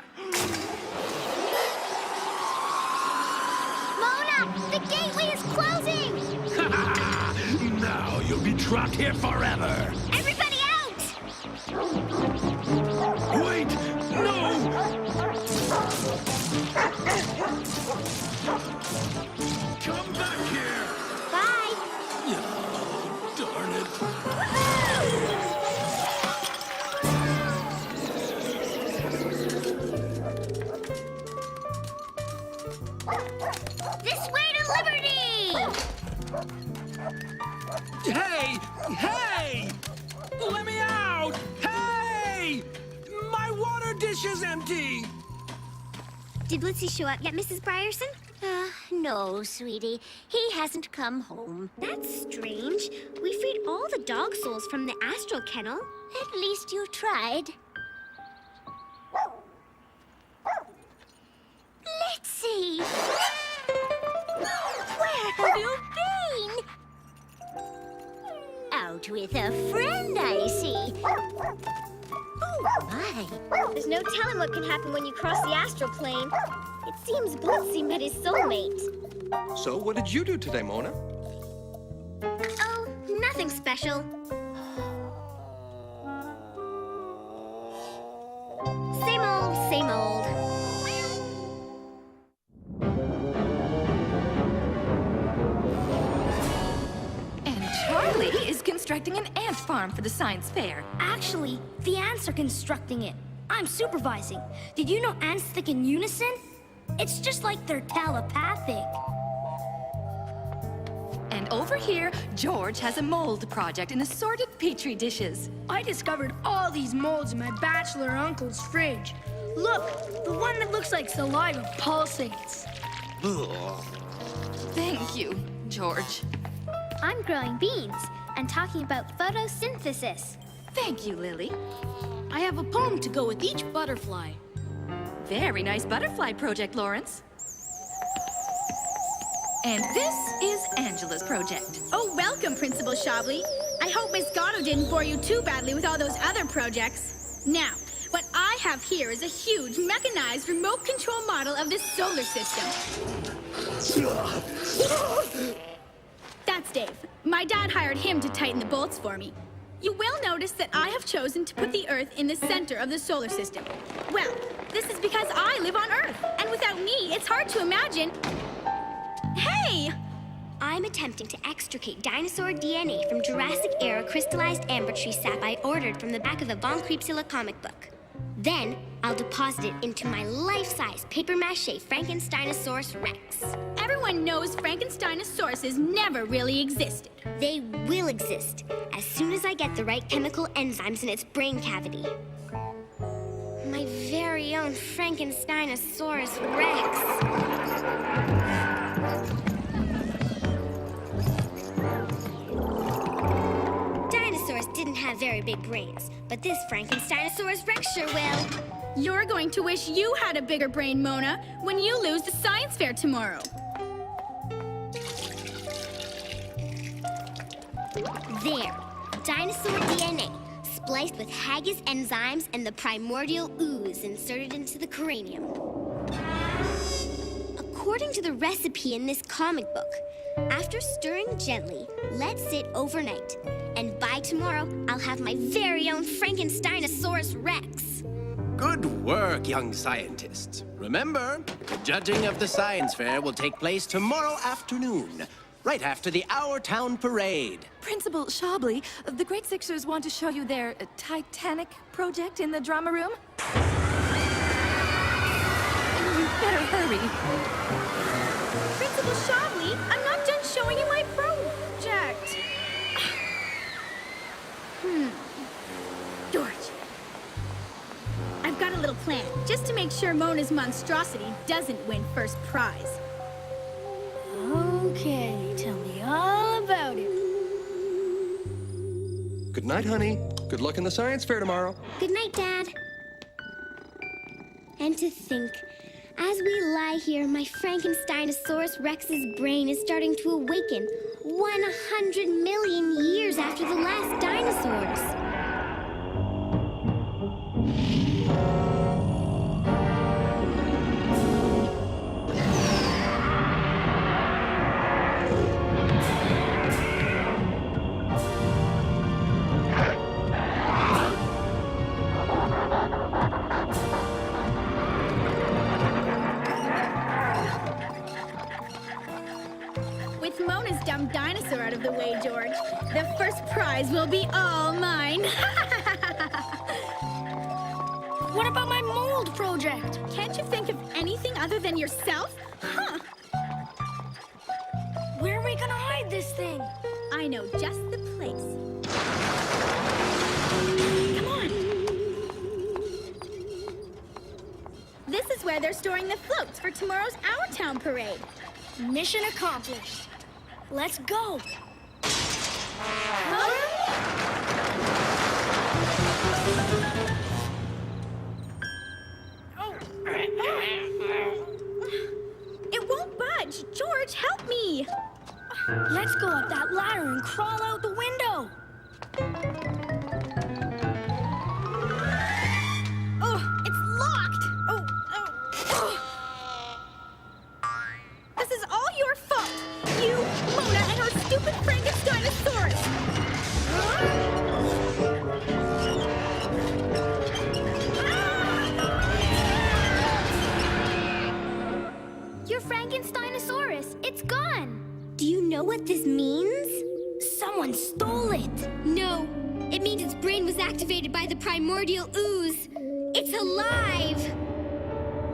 Mona, the gateway is closing! Now you'll be trapped here forever. Everybody out! Wait! No! Come back here! Bye! Oh, darn it. This way to liberty! Hey! Hey! Let me out! Hey! My water dish is empty! Did Blitzy show up yet, Mrs. Brierson? No, sweetie. He hasn't come home. That's strange. We freed all the dog souls from the astral kennel. At least you tried. Blitzy! Where have you been? Out with a friend, I see. Oh, my. There's no telling what can happen when you cross the astral plane. It seems Blitzy met his soulmate. So, what did you do today, Mona? Oh, nothing special. Same old, same old. And Charlie is constructing an ant farm for the science fair. Actually, the ants are constructing it. I'm supervising. Did you know ants think in unison? It's just like they're telepathic. And over here, George has a mold project in assorted petri dishes. I discovered all these molds in my bachelor uncle's fridge. Look, the one that looks like saliva pulsates. Thank you, George. I'm growing beans and talking about photosynthesis. Thank you, Lily. I have a poem to go with each butterfly. Very nice butterfly project, Lawrence. And this is Angela's project. Oh, welcome, Principal Shobley. I hope Miss Gatto didn't bore you too badly with all those other projects. Now, what I have here is a huge mechanized remote control model of the solar system. That's Dave. My dad hired him to tighten the bolts for me. You will notice that I have chosen to put the Earth in the center of the solar system. Well, this is because I live on Earth, and without me, it's hard to imagine. Hey! I'm attempting to extricate dinosaur DNA from Jurassic-era crystallized amber tree sap I ordered from the back of a Von Creepzilla comic book. Then, I'll deposit it into my life-size papier-mâché Frankensteinosaurus Rex. Everyone knows Frankensteinosauruses never really existed. They will exist as soon as I get the right chemical enzymes in its brain cavity. My very own Frankensteinosaurus Rex. Dinosaurs didn't have very big brains, but this Frankensteinosaurus Rex sure will. You're going to wish you had a bigger brain, Mona, when you lose the science fair tomorrow. There, dinosaur DNA, spliced with Haggis enzymes and the primordial ooze inserted into the cranium. According to the recipe in this comic book, after stirring gently, let sit overnight. And by tomorrow, I'll have my very own Frankensteinosaurus Rex. Good work, young scientists. Remember, the judging of the science fair will take place tomorrow afternoon. right after the Our Town Parade. Principal Shabley, the Great Sixers want to show you their Titanic project in the drama room. You better hurry. Principal Shabley, I'm not done showing you my project. George. I've got a little plan, just to make sure Mona's monstrosity doesn't win first prize. Okay, tell me all about it. Good night, honey. Good luck in the science fair tomorrow. Good night, Dad. And to think, as we lie here, my Frankensteinosaurus Rex's brain is starting to awaken 100 million years after the last dinosaurs. With Mona's dumb dinosaur out of the way, George, the first prize will be all mine. What about my mold project? Can't you think of anything other than yourself? Huh. Where are we gonna hide this thing? I know just the place. Come on. This is where they're storing the floats for tomorrow's Our Town Parade. Mission accomplished. Let's go. It won't budge. George, help me. Let's go up that ladder and crawl out the window. Oh, it's locked. Oh. This is all your fault. You, Mona, and her stupid Frankensteinosaurus. Your Frankensteinosaurus, it's gone. Do you know what this means? Someone stole it. No, it means its brain was activated by the primordial ooze. It's alive.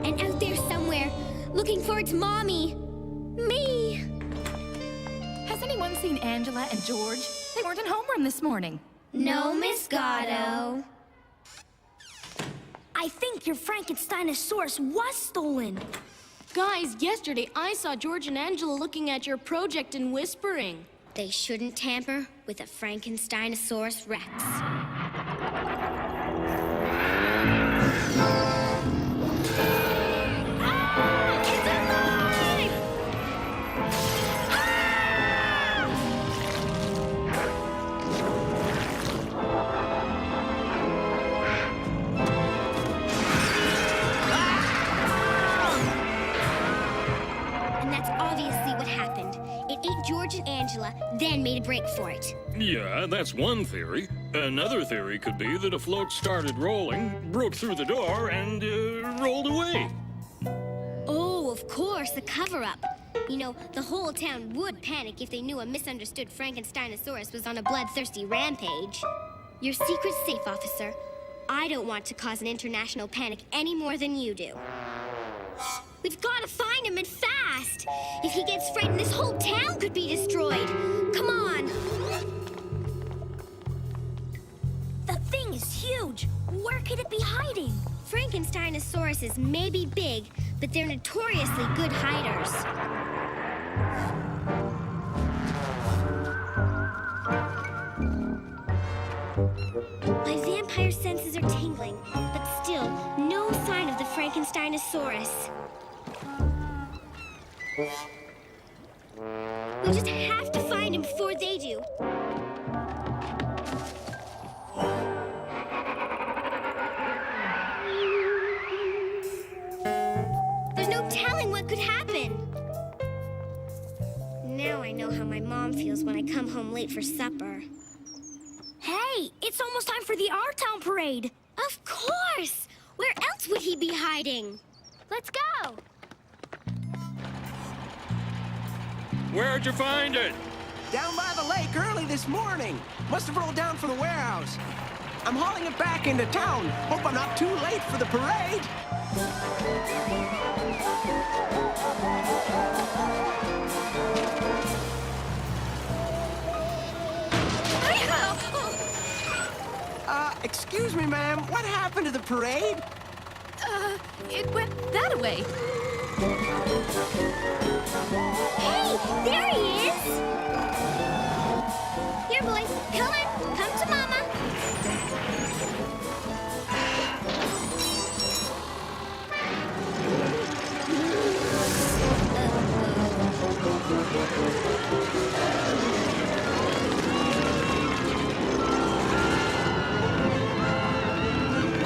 And out there somewhere, looking for its mommy. Me. Has anyone seen Angela and George? They weren't in homeroom this morning. No, Miss Gatto. I think your Frankensteinosaurus was stolen. Guys, yesterday I saw George and Angela looking at your project and whispering. They shouldn't tamper with a Frankensteinosaurus Rex. It's alive! And that's obviously what happened. It ate George and Angela, then made a break for it. Yeah, that's one theory. Another theory could be that a float started rolling, broke through the door, and rolled away. Oh, of course, the cover-up. You know, the whole town would panic if they knew a misunderstood Frankensteinosaurus was on a bloodthirsty rampage. Your secret safe officer. I don't want to cause an international panic any more than you do. We've got to find him and fast. If he gets frightened, this whole town could be destroyed. Come on. The thing is huge. Where could it be hiding? Frankensteinosauruses may be big, but they're notoriously good hiders. My vampire senses are tingling, but still, no sign of the Frankensteinosaurus. We just have to find him before they do. There's no telling what could happen. Now I know how my mom feels when I come home late for supper. Hey, it's almost time for the Our Town Parade. Of course! Where else would he be hiding? Let's go! Where'd you find it? Down by the lake early this morning. Must have rolled down from the warehouse. I'm hauling it back into town. Hope I'm not too late for the parade. Excuse me, ma'am. What happened to the parade? It went that way. Hey, there he is! Here, boys, come on, come to Mama.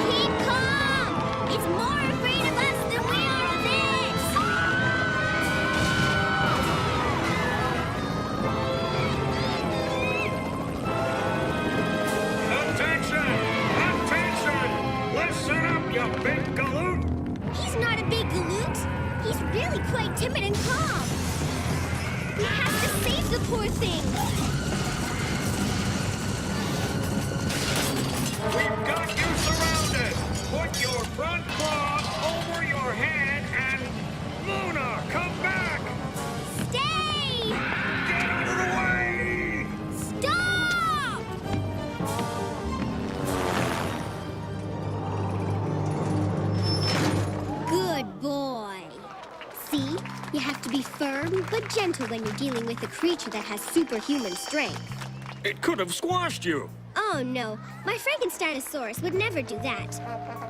Keep calm! It's more afraid of us than we are of it! Attention! Attention! Listen up, you big galoot! He's not a big galoot. He's really quite timid and calm. We have to save the poor thing. We've got you surrounded! Put your front claw over your head and... Luna, come back! Stay! Get out of the way! Stop! Good boy. See? You have to be firm but gentle when you're dealing with a creature that has superhuman strength. It could have squashed you. Oh, no. My Frankensteinosaurus would never do that.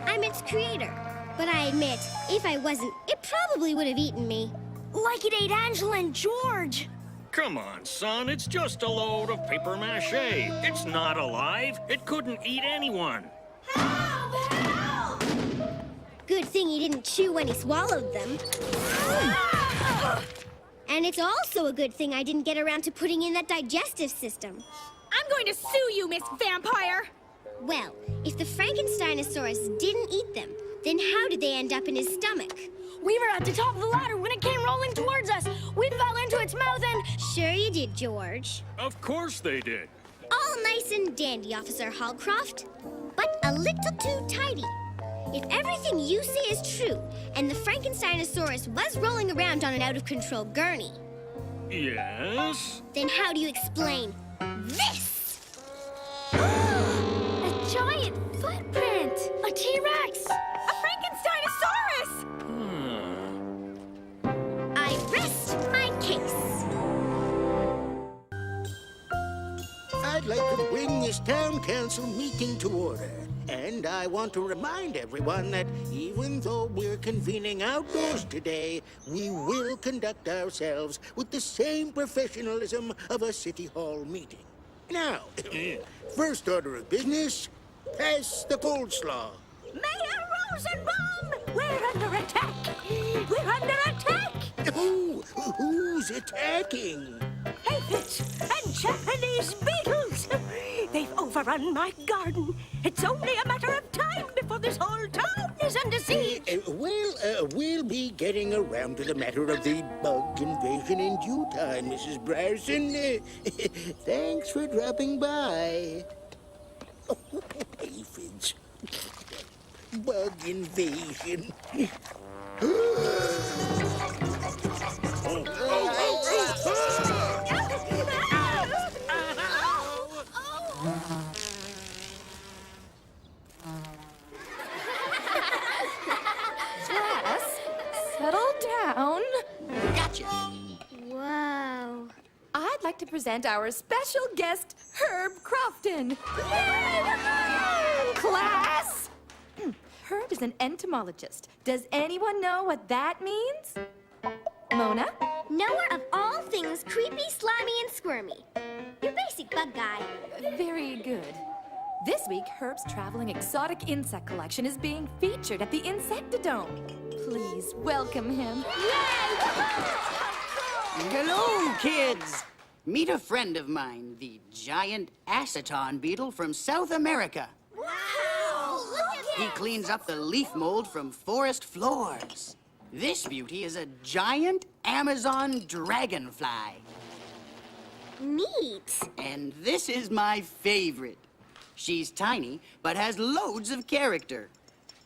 I'm its creator. But I admit, if I wasn't, it probably would have eaten me. Like it ate Angela and George. Come on, son. It's just a load of paper mache. It's not alive. It couldn't eat anyone. Good thing he didn't chew when he swallowed them. And it's also a good thing I didn't get around to putting in that digestive system. I'm going to sue you, Miss Vampire! Well, if the Frankensteinosaurus didn't eat them, then how did they end up in his stomach? We were at the top of the ladder when it came rolling towards us. We fell into its mouth and... Sure you did, George. Of course they did. All nice and dandy, Officer Hallcroft, but a little too tidy. If everything you say is true, and the Frankensteinosaurus was rolling around on an out-of-control gurney, Yes? then how do you explain this? A giant footprint! A T-Rex! A Frankensteinosaurus! I rest my case. I'd like to bring this town council meeting to order. And I want to remind everyone that even though we're convening outdoors today, we will conduct ourselves with the same professionalism of a city hall meeting. Now, first order of business, pass the coleslaw. Mayor Rosenbaum! We're under attack! We're under attack! Who's attacking? Aphids and Japanese beetles! They've overrun my garden. It's only a matter of time before this whole town is under siege. We'll be getting around to the matter of the bug invasion in due time, Mrs. Brierson. Thanks for dropping by. Oh, aphids. Bug invasion. Class, settle down. Gotcha. Whoa. I'd like to present our special guest, Herb Crofton. Class! Herb is an entomologist. Does anyone know what that means? Mona? Knower of all things creepy, slimy, and squirmy. Your basic bug guy. Very good. This week, Herb's traveling exotic insect collection is being featured at the Insectodome. Please welcome him. Hello, kids. Meet a friend of mine, the giant aceton beetle from South America. Wow! Look at He cleans up the leaf mold from forest floors. This beauty is a giant Amazon dragonfly. Neat. And this is my favorite. She's tiny, but has loads of character.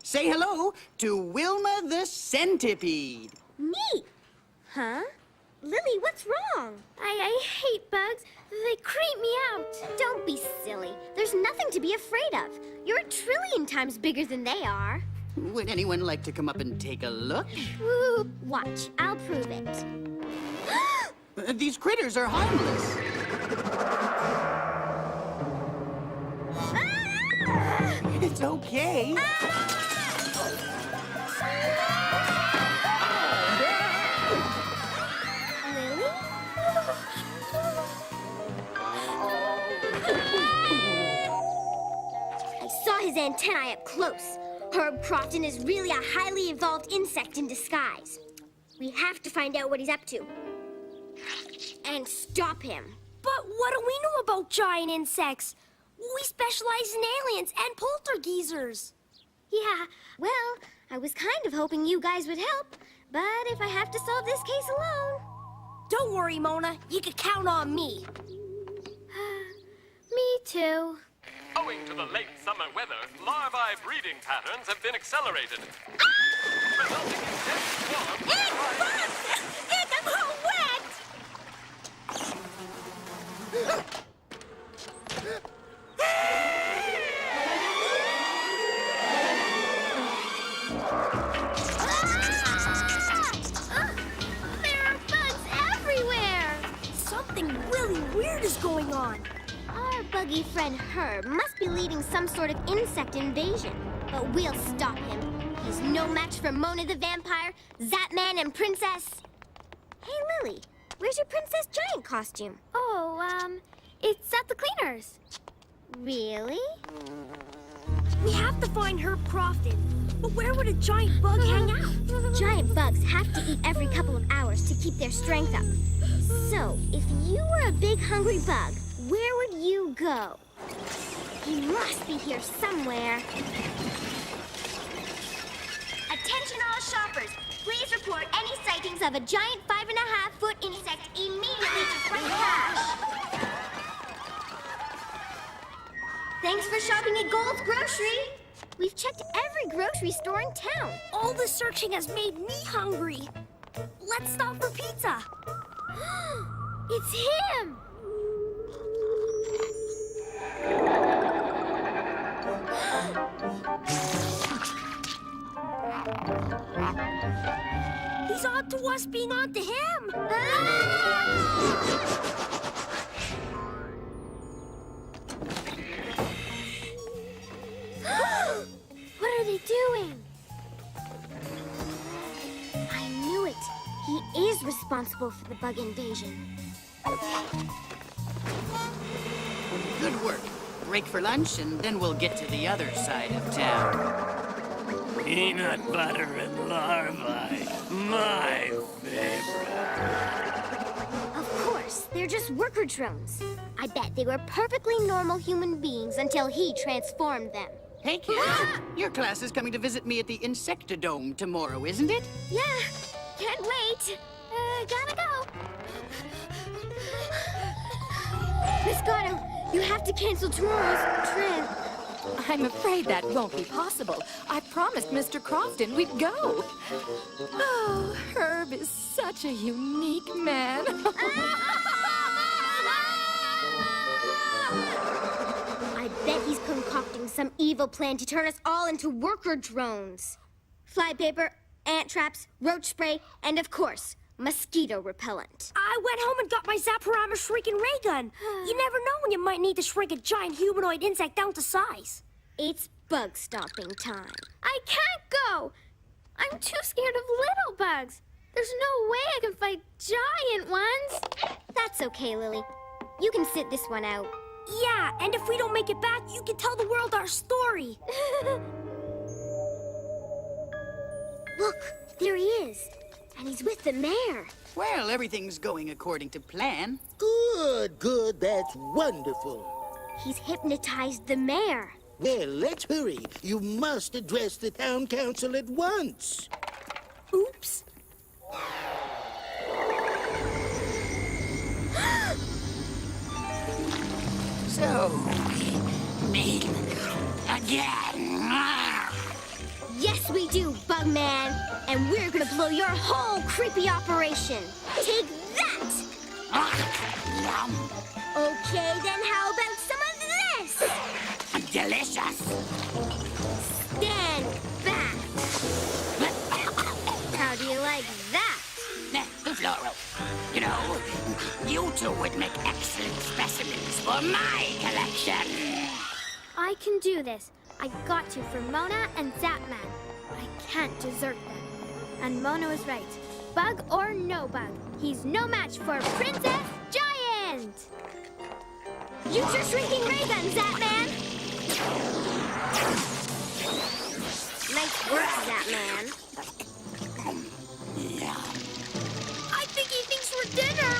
Say hello to Wilma the centipede. Neat. Huh? Lily, what's wrong? I hate bugs. They creep me out. Don't be silly. There's nothing to be afraid of. You're a trillion times bigger than they are. Would anyone like to come up and take a look? Ooh, watch. I'll prove it. These critters are harmless. It's okay. Lily? I saw his antennae up close. Herb Crofton is really a highly evolved insect in disguise. We have to find out what he's up to. And stop him. But what do we know about giant insects? We specialize in aliens and poltergeezers. Yeah, well, I was kind of hoping you guys would help, but if I have to solve this case alone... Don't worry, Mona. You can count on me. Me too. Owing to the late summer weather, larvae breeding patterns have been accelerated. Resulting in dense swarms. I'm all wet! There are bugs everywhere! Something really weird is going on. Our buggy friend Herb must be leading some sort of insect invasion. But we'll stop him. He's no match for Mona the Vampire, Zapman, and Princess... Hey, Lily, where's your Princess Giant costume? Oh, it's at the cleaners. Really? We have to find Herb Crofton. But where would a giant bug hang out? Giant bugs have to eat every couple of hours to keep their strength up. So, if you were a big hungry bug, where would you go? He must be here somewhere. Attention all shoppers. Please report any sightings of a giant 5.5-foot insect immediately to Front Cash. Thanks for shopping at Gold's Grocery. We've checked every grocery store in town. All the searching has made me hungry. Let's stop for pizza. It's him! He's on to us being on to him. What are they doing? I knew it. He is responsible for the bug invasion. Good work. Break for lunch, and then we'll get to the other side of town. Peanut butter and larvae. My favorite. Of course, they're just worker drones. I bet they were perfectly normal human beings until he transformed them. Hey, kids. Your class is coming to visit me at the Insectodome tomorrow, isn't it? Yeah, can't wait. Gotta go. Miss Gatto, you have to cancel tomorrow's trip. I'm afraid that won't be possible. I promised Mr. Crofton we'd go. Oh, Herb is such a unique man. I bet he's concocting some evil plan to turn us all into worker drones. Flypaper, ant traps, roach spray, and of course, mosquito repellent. I went home and got my Zaporama shrieking ray gun. You never know when you might need to shrink a giant humanoid insect down to size. It's bug stomping time. I can't go! I'm too scared of little bugs. There's no way I can fight giant ones. That's okay, Lily. You can sit this one out. Yeah, and if we don't make it back, you can tell the world our story. Look, there he is. And he's with the mayor. Well, everything's going according to plan. Good, good. That's wonderful. He's hypnotized the mayor. Well, let's hurry. You must address the town council at once. Oops. So, meet again. Yes, we do, Bugman. And we're gonna blow your whole creepy operation. Take that! Yum. Okay, then how about some of this? Delicious. Stand back. How do you like that? Floro, you know, you two would make excellent specimens for my collection. I can do this. I got to for Mona and Zapman. I can't desert them. And Mona was right. Bug or no bug, he's no match for Princess Giant! Use your shrinking ray gun, Zapman! Nice work, Zapman. I think he thinks we're dinner!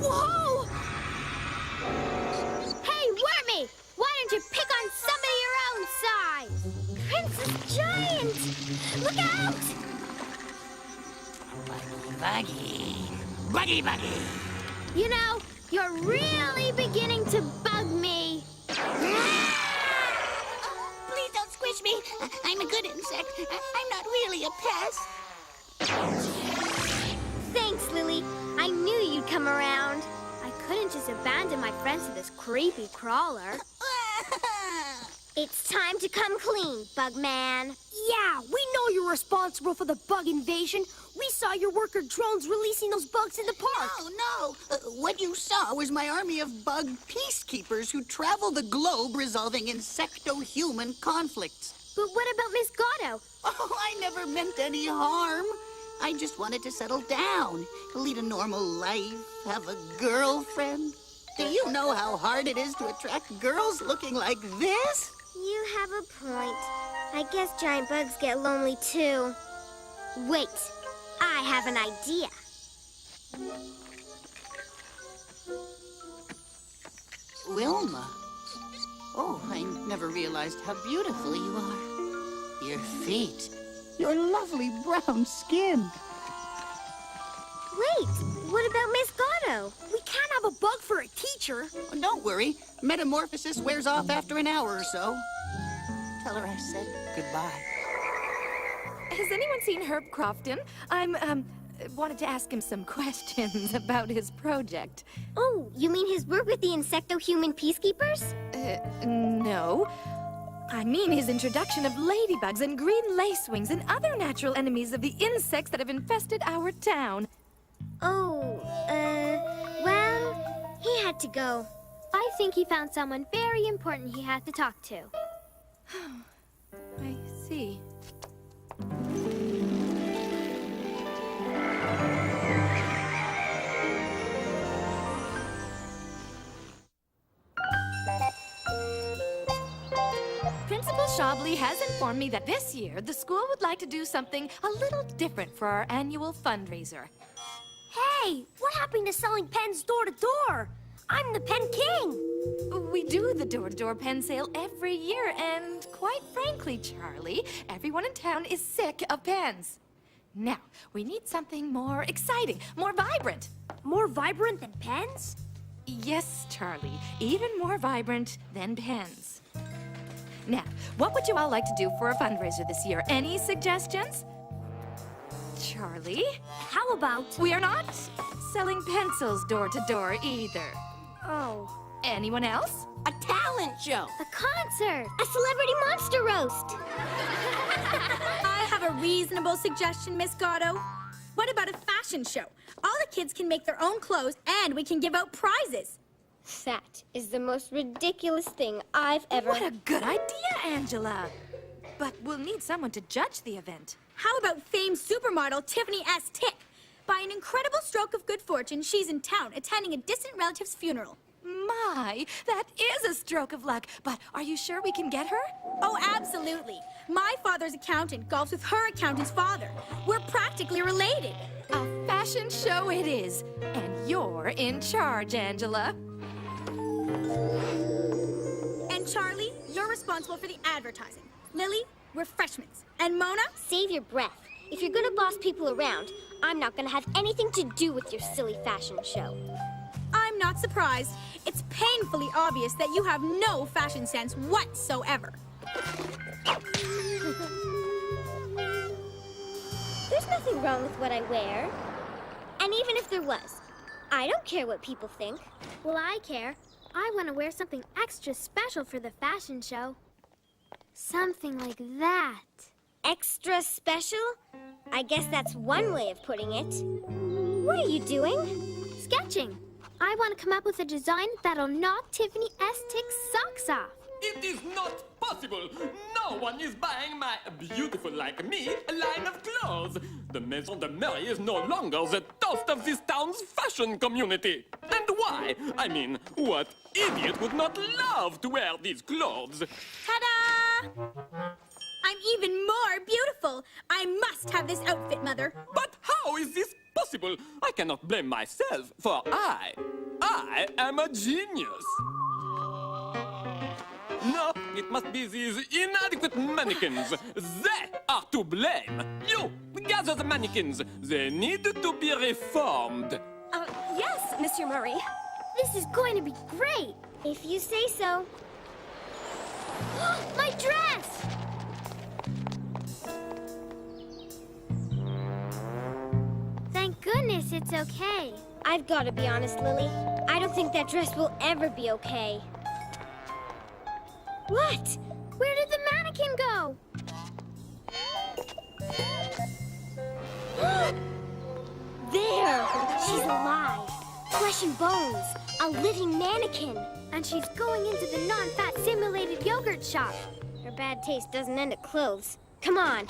Whoa! Hey, Wormy! Why don't you pick on somebody your own size? Princess Giant! Look out! Buggy. You know, you're really beginning to bug me. Please don't squish me. I'm a good insect. I'm not really a pest. Thanks, Lily. I knew you'd come around. I couldn't just abandon my friends to this creepy crawler. It's time to come clean, Bugman. Yeah, we know you're responsible for the bug invasion. We saw your worker drones releasing those bugs in the park. No. What you saw was my army of bug peacekeepers who travel the globe resolving insecto-human conflicts. But what about Miss Gatto? Oh, I never meant any harm. I just wanted to settle down, lead a normal life, have a girlfriend. Do you know how hard it is to attract girls looking like this? You have a point. I guess giant bugs get lonely too. Wait, I have an idea. Wilma. Oh, I never realized how beautiful you are. Your feet. Your lovely brown skin. Wait, what about Miss Gatto? We can't have a bug for a teacher. Oh, don't worry. Metamorphosis wears off after an hour or so. Tell her I said goodbye. Has anyone seen Herb Crofton? Wanted to ask him some questions about his project. Oh, you mean his work with the insecto-human peacekeepers? No. I mean his introduction of ladybugs and green lacewings and other natural enemies of the insects that have infested our town. Oh, well, he had to go. I think he found someone very important he had to talk to. I see. Principal Shobley has informed me that this year the school would like to do something a little different for our annual fundraiser. Hey, what happened to selling pens door to door? I'm the pen king. We do the door-to-door pen sale every year, and quite frankly, Charlie, everyone in town is sick of pens. Now, we need something more exciting, more vibrant. More vibrant than pens? Yes, Charlie, even more vibrant than pens. Now, what would you all like to do for a fundraiser this year? Any suggestions? Charlie? How about... We are not selling pencils door to door either. Oh. Anyone else? A talent show. A concert. A celebrity monster roast. I have a reasonable suggestion, Miss Gatto. What about a fashion show? All the kids can make their own clothes, and we can give out prizes. That is the most ridiculous thing I've ever... What a good idea, Angela. But we'll need someone to judge the event. How about famed supermodel Tiffany S. Tick? By an incredible stroke of good fortune, she's in town attending a distant relative's funeral. my, that is a stroke of luck. But are you sure we can get her? Oh, absolutely. My father's accountant golfs with her accountant's father. We're practically related. A fashion show it is. And you're in charge, Angela. And Charlie, you're responsible for the advertising. Lily, refreshments. And Mona? Save your breath. If you're gonna boss people around, I'm not gonna have anything to do with your silly fashion show. I'm not surprised. It's painfully obvious that you have no fashion sense whatsoever. There's nothing wrong with what I wear. And even if there was, I don't care what people think. Well, I care. I want to wear something extra special for the fashion show. Something like that. Extra special? I guess that's one way of putting it. What are you doing? Sketching. I want to come up with a design that'll knock Tiffany Tick's socks off. It is not possible. No one is buying my beautiful like me line of clothes. The Maison de Murray is no longer the toast of this town's fashion community. And why? I mean, what idiot would not love to wear these clothes? Ta-da! I'm even more beautiful. I must have this outfit, Mother. But how is this possible? I cannot blame myself, for I am a genius. No, it must be these inadequate mannequins. They are to blame. You, gather the mannequins. They need to be reformed. Yes, Mr. Murray. This is going to be great. If you say so. My dress! Thank goodness it's okay. I've got to be honest, Lily. I don't think that dress will ever be okay. What? Where did the mannequin go? There! She's alive. Flesh and bones. A living mannequin. And she's going into the non-fat simulated yogurt shop. Her bad taste doesn't end at clothes. Come on.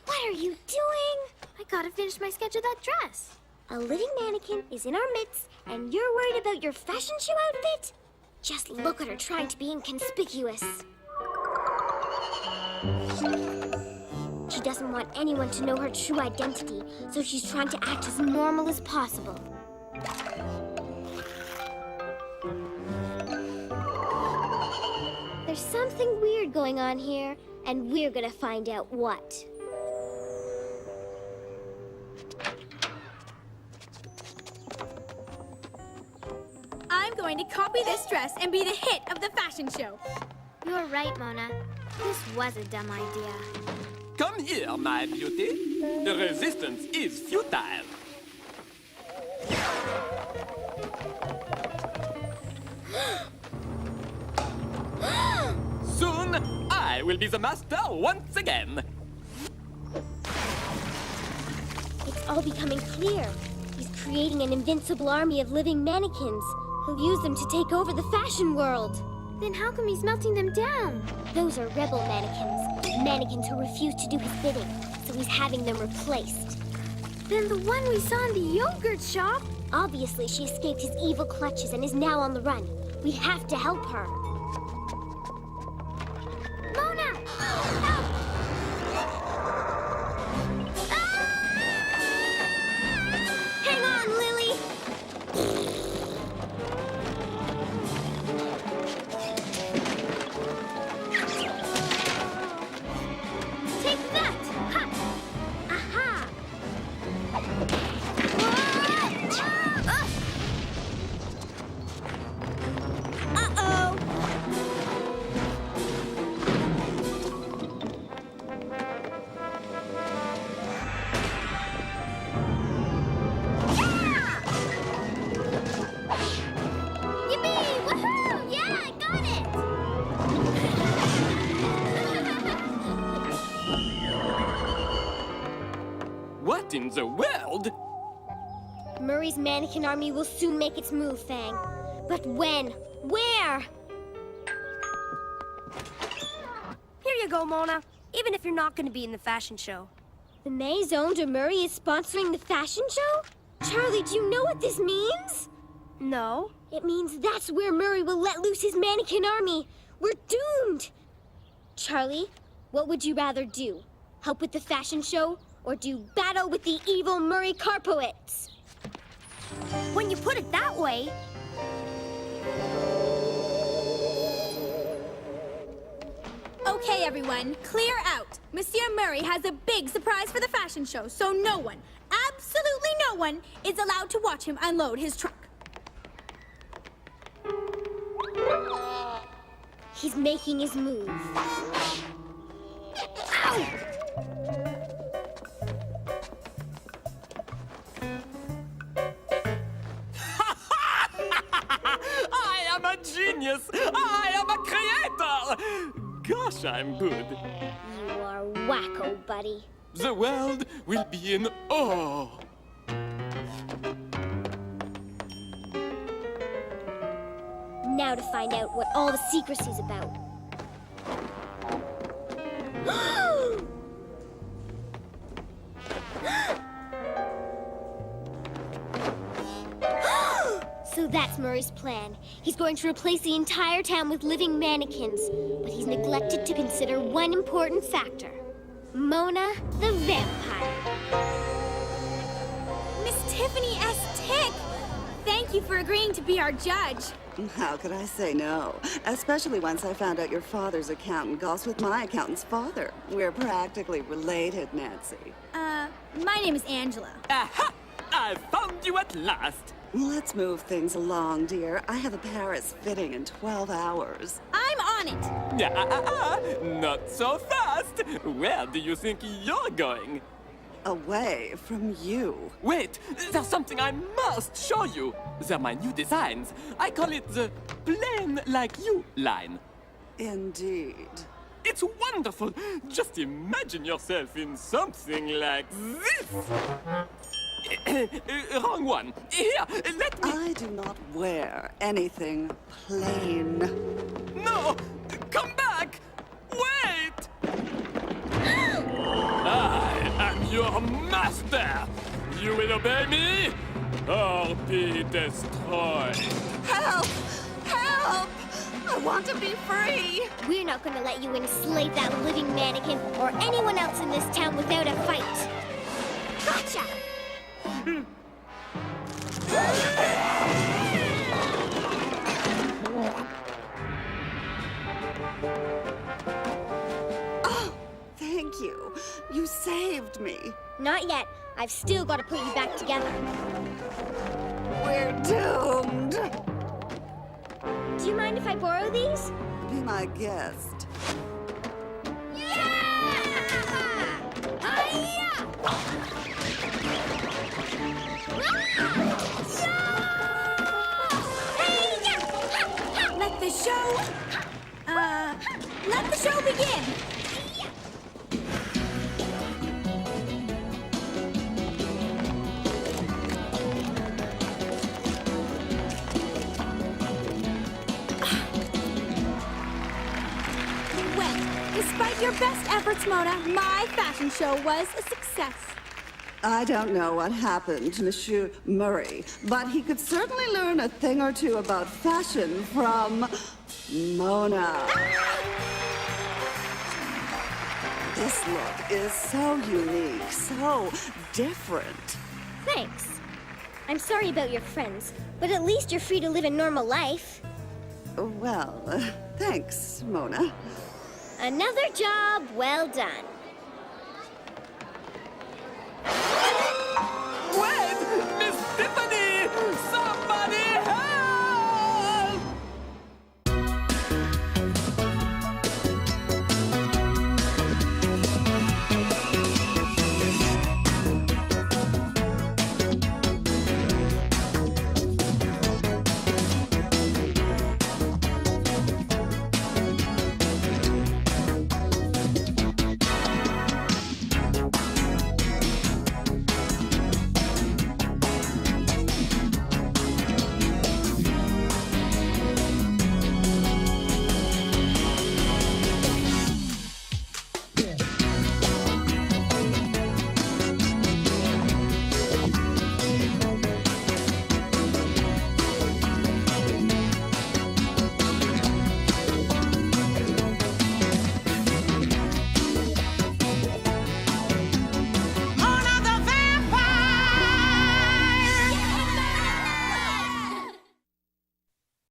What are you doing? I gotta finish my sketch of that dress. A living mannequin is in our midst, and you're worried about your fashion show outfit? Just look at her trying to be inconspicuous. She doesn't want anyone to know her true identity, so she's trying to act as normal as possible. There's something weird going on here, and we're gonna find out what. I'm going to copy this dress and be the hit of the fashion show. You're right, Mona. This was a dumb idea. Come here, my beauty. The resistance is futile. Soon, I will be the master once again. It's all becoming clear. He's creating an invincible army of living mannequins. He'll use them to take over the fashion world. Then how come he's melting them down? Those are rebel mannequins. Mannequins who refuse to do his bidding. So he's having them replaced. Then the one we saw in the yogurt shop? Obviously, she escaped his evil clutches and is now on the run. We have to help her. Mona! Help! Hang on, Lily! Take that! Ha! Aha! Uh-oh! Yippee! Woohoo! Yeah, I got it! What in the world? Murray's mannequin army will soon make its move, Fang. But when? Where? Here you go, Mona. Even if you're not going to be in the fashion show. The Maison de Murray is sponsoring the fashion show? Charlie, do you know what this means? No. It means that's where Murray will let loose his mannequin army. We're doomed! Charlie, what would you rather do? Help with the fashion show, or do battle with the evil Murray Karpowitz? When you put it that way... Okay, everyone, clear out. Monsieur Murray has a big surprise for the fashion show, so no one, absolutely no one, is allowed to watch him unload his truck. He's making his move. Ow! I am a genius! I am a creator! Gosh, I'm good. You are wacko, buddy. The world will be in awe. Now to find out what all the secrecy's about. So that's Murray's plan. He's going to replace the entire town with living mannequins, but he's neglected to consider one important factor. Mona the vampire. Miss Tiffany S. Tick, thank you for agreeing to be our judge. How could I say no? Especially once I found out your father's accountant golfs with my accountant's father. We're practically related, Nancy. My name is Angela. Aha! I found you at last. Let's move things along, dear. I have a Paris fitting in 12 hours. I'm on it. Not so fast. Where do you think you're going? Away from you. Wait, there's something I must show you. They're my new designs. I call it the plain like you line. Indeed. It's wonderful. Just imagine yourself in something like this. Wrong one. Here, let me... I do not wear anything plain. No! Come back! Wait! I am your master! You will obey me, or be destroyed. Help! Help! I want to be free! We're not going to let you enslave that living mannequin or anyone else in this town without a fight. Gotcha! Oh, thank you. You saved me. Not yet. I've still got to put you back together. We're doomed. Do you mind if I borrow these? Be my guest. Let the show begin. Well, despite your best efforts, Mona, my fashion show was a success. I don't know what happened to Monsieur Murray, but he could certainly learn a thing or two about fashion from Mona. This look is so unique, so different. Thanks. I'm sorry about your friends, but at least you're free to live a normal life. Well, thanks, Mona. Another job well done.